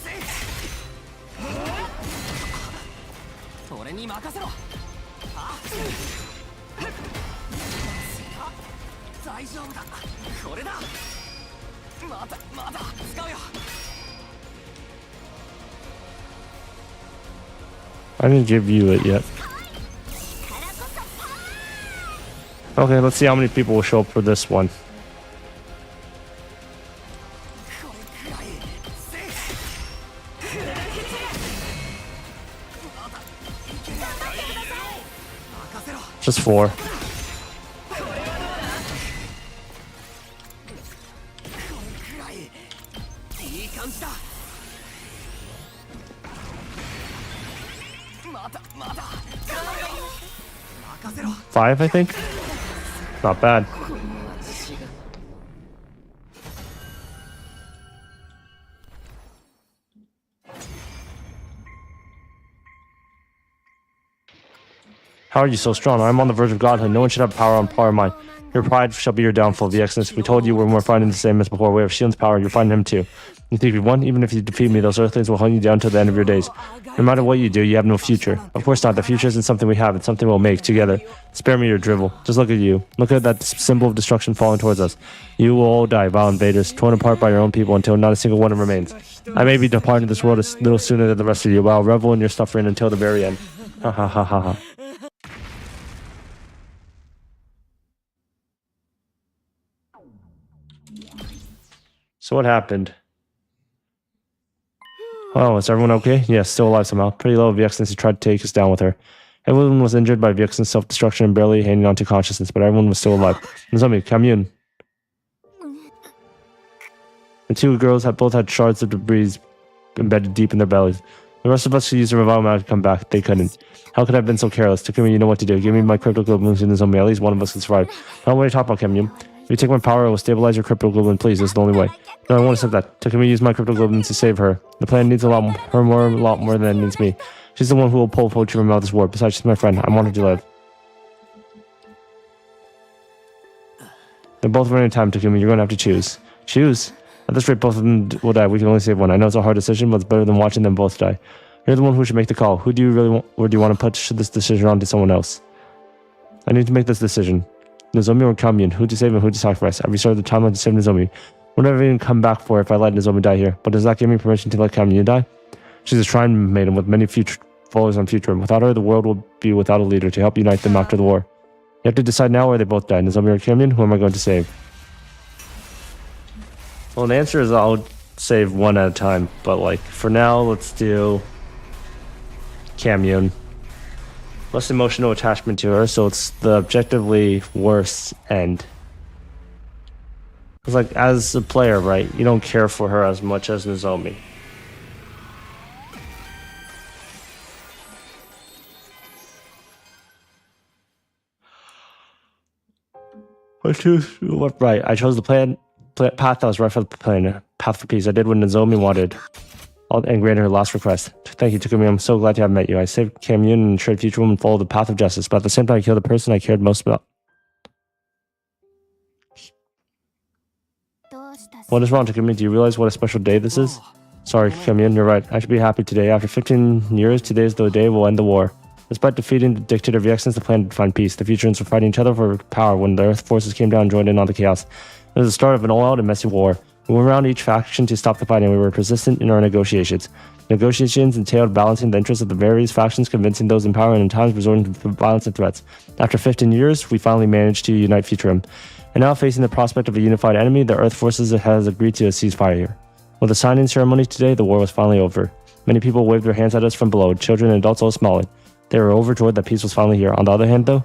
せい。俺に任せろ。はあ。大丈夫だ。これだ。まだ使うよ。 I didn't give you it yet. Okay, let's see how many people will show up for this one. これくらい。せい。まだいける。任せろ。 Just 4. いい感じだ。まだ。任せろ。 5, I think. Not bad. How are you so strong? I'm on the verge of godhood. No one should have power on par of mine. Your pride shall be your downfall, VXness. We told you when we're fighting the same as before. We have Shion's power. You're fighting him too. You think we won? Even if you defeat me, those earthlings will hold you down to the end of your days. No matter what you do, you have no future. Of course not. The future isn't something we have. It's something we'll make together. Spare me your drivel. Just look at you. Look at that symbol of destruction falling towards us. You will all die, vile invaders, torn apart by your own people until not a single one remains. I may be departing this world a little sooner than the rest of you, but I'll revel in your suffering until the very end. Ha ha ha ha ha. これくらい。せい。 Ha ha ha ha ha. まだいける。 Okay, let's see how many people will show up for this one. これくらい。せい。 Okay, let's see how many people will show up for this one. これくらい。So what happened? Oh, is everyone okay? Yes, still alive somehow. Pretty low of the Excellency tried to take us down with her. Everyone was injured by Vixen's self-destruction and barely hanging on to consciousness, but everyone was still alive. Nozomi, commune. The two girls had both had shards of debris embedded deep in their bellies. The rest of us could use a revival magic to come back. They couldn't. How could I have been so careless? Takumi, you know what to do. Give me my crypto globulins in Nozomi. At least one of us can survive. I don't want to talk about commune. If you take my power, I will stabilize your crypto globulin. Please, this is the only way. No, I won't accept that. Takumi used my crypto globulins to save her. The plan needs a lot more than it needs me. She's the one who will pull Pochi from out of this war. Besides, she's my friend. I want her to live. They're both running out of time, Takumi. You're going to have to choose. Choose? At this rate, both of them will die. We can only save one. I know it's a hard decision, but it's better than watching them both die. You're the one who should make the call. Who do you really want, or do you want to put this decision on to someone else? I need to make this decision. Nozomi or commune? Who to save and who to sacrifice? I restarted the timeline to save Nozomi. We'll never even come back for if I let Nozomi die here. But does that give me permission to let commune die? She's a shrine maiden with many future followers on Future. Without her, the world will be without a leader to help unite them after the war. You have to decide now or they both die. Nozomi or commune? Who am I going to save? Well, the answer is I'll save one at a time. But, like, for now, let's do commune. Less emotional attachment to her, so it's the objectively worst end. It's like, as a player, right, you don't care for her as much as Nozomi. Right, I chose the path that was right for the plan. Path for peace. I did what Nozomi wanted. And granted her last request. Thank you, Takumi. I'm so glad to have met you. I saved commune and ensured future women follow the path of justice, but at the same time I killed the person I cared most about. What is wrong, Takumi? Do you realize what a special day this is? Sorry, commune, you're right. I should be happy today. After 15 years, today is the day we'll end the war. Despite defeating the dictator Vexens, the plan to find peace. The Futurans were fighting each other for power when the Earth forces came down and joined in on the chaos. It was the start of an all-out and messy war. We went around each faction to stop the fighting. We were persistent in our negotiations. Negotiations entailed balancing the interests of the various factions, convincing those in power, and in times resorting to violence and threats. After 15 years, we finally managed to unite Futurum. And now, facing the prospect of a unified enemy, the Earth forces has agreed to a ceasefire here. With the signing ceremony today, the war was finally over. Many people waved their hands at us from below, children and adults all smiling. They were overjoyed that peace was finally here. On the other hand, though,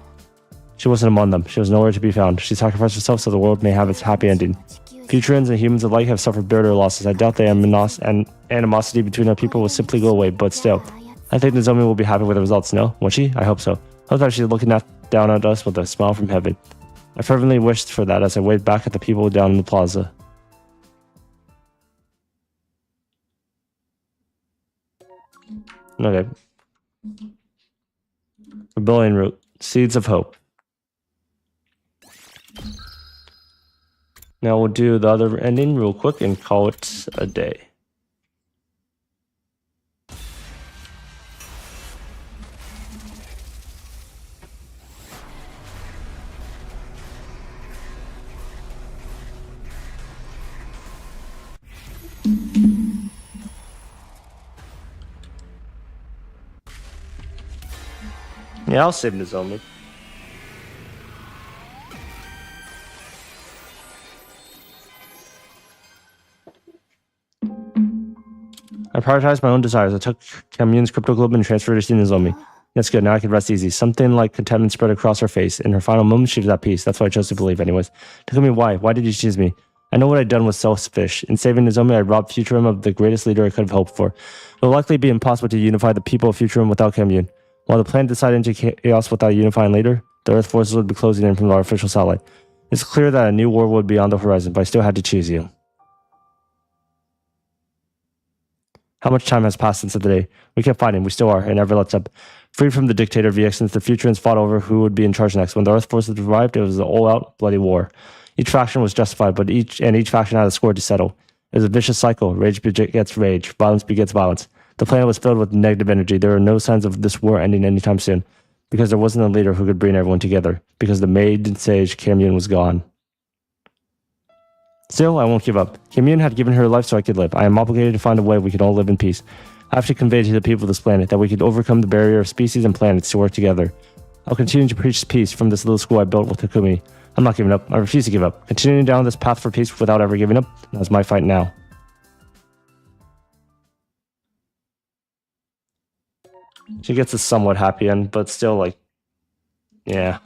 she wasn't among them. She was nowhere to be found. She sacrificed herself so the world may have its happy ending. Futurans and humans alike have suffered bitter losses. I doubt the animosity between our people will simply go away, but still, I think Nozomi will be happy with the results, no? Won't she? I hope so. I hope that she's looking down at us with a smile from heaven. I fervently wished for that as I waved back at the people down in the plaza. Okay. Rebellion route. Seeds of hope. Now we'll do the other ending real quick and call it a day. Yeah, I'll save Nozomi. I prioritized my own desires. I took commune's crypto globe and transferred it to Nozomi. That's good. Now I can rest easy. Something like contentment spread across her face. In her final moments, she was at peace. That's what I chose to believe anyways. Takumi, why? Why did you choose me? I know what I'd done was selfish. In saving Nozomi, I robbed Futurum of the greatest leader I could have hoped for. It will likely be impossible to unify the people of Futurum without commune. While the plan decided into chaos without a unifying leader, the Earth forces would be closing in from the artificial satellite. It's clear that a new war would be on the horizon, but I still had to choose you. How much time has passed since the day? We kept fighting, we still are, and never lets up. Freed from the dictator VXens, the Futurans fought over who would be in charge next. When the Earth forces arrived, it was an all-out, bloody war. Each faction was justified, but each faction had a score to settle. It was a vicious cycle. Rage begets rage. Violence begets violence. The planet was filled with negative energy. There were no signs of this war ending anytime soon, because there wasn't a leader who could bring everyone together, because the maiden sage commune was gone. Still, I won't give up. Commune had given her life so I could live. I am obligated to find a way we could all live in peace. I have to convey to the people of this planet that we could overcome the barrier of species and planets to work together. I'll continue to preach peace from this little school I built with Takumi. I'm not giving up. I refuse to give up. Continuing down this path for peace without ever giving up, that's my fight now. She gets a somewhat happy end, but still, like, yeah.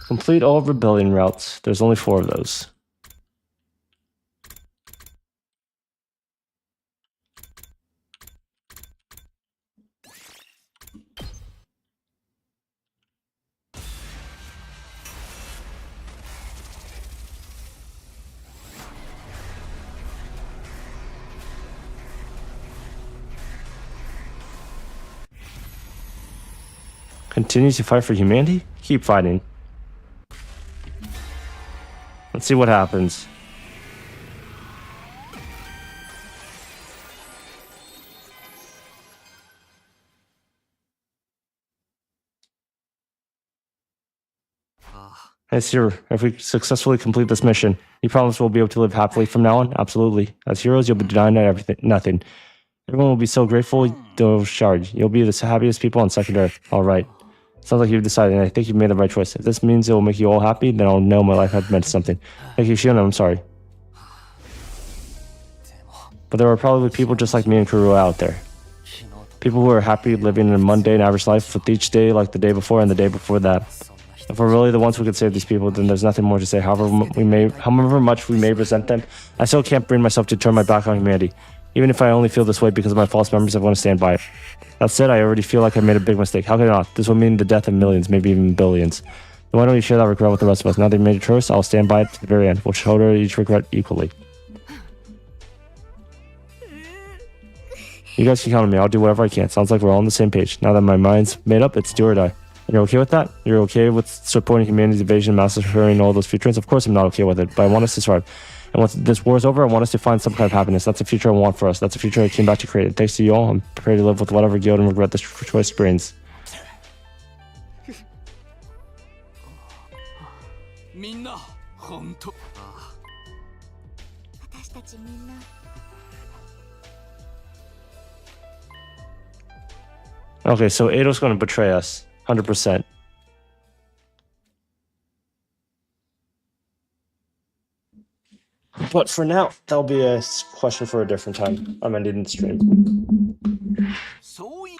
Complete all rebellion routes. There's only 4 of those. Continues to fight for humanity? Keep fighting. Let's see what happens. Hey, Sir, if we successfully complete this mission, you promise we'll be able to live happily from now on? Absolutely. As heroes, you'll be denied everything, nothing. Everyone will be so grateful, they'll shard. You'll be the happiest people on second Earth. All right. Sounds like you've decided, and I think you've made the right choice. If this means it will make you all happy, then I'll know my life had meant something. Thank you, Shiona. I'm sorry. But there are probably people just like me and Kuro out there. People who are happy living a mundane, average life with each day like the day before and the day before that. If we're really the ones who could save these people, then there's nothing more to say. However much we may resent them, I still can't bring myself to turn my back on humanity. Even if I only feel this way because of my false memories, I want to stand by it. That said, I already feel like I made a big mistake. How could I not? This will mean the death of millions, maybe even billions. Then why don't you share that regret with the rest of us? Now that you made a choice, I'll stand by it to the very end. We'll shoulder each regret equally. You guys can count on me. I'll do whatever I can. Sounds like we're all on the same page. Now that my mind's made up, it's do or die. And you're okay with that? You're okay with supporting humanity's invasion, massacring all those future ends? Of course I'm not okay with it, but I want us to survive. And once this war is over, I want us to find some kind of happiness. That's the future I want for us. That's the future I came back to create. Thanks to you all, I'm prepared to live with whatever guilt and regret this choice brings. みんな本当私たちみんな Okay, so Eido's going to betray us. 100%. But for now, that'll be a question for a different time. I'm ending the stream. そうい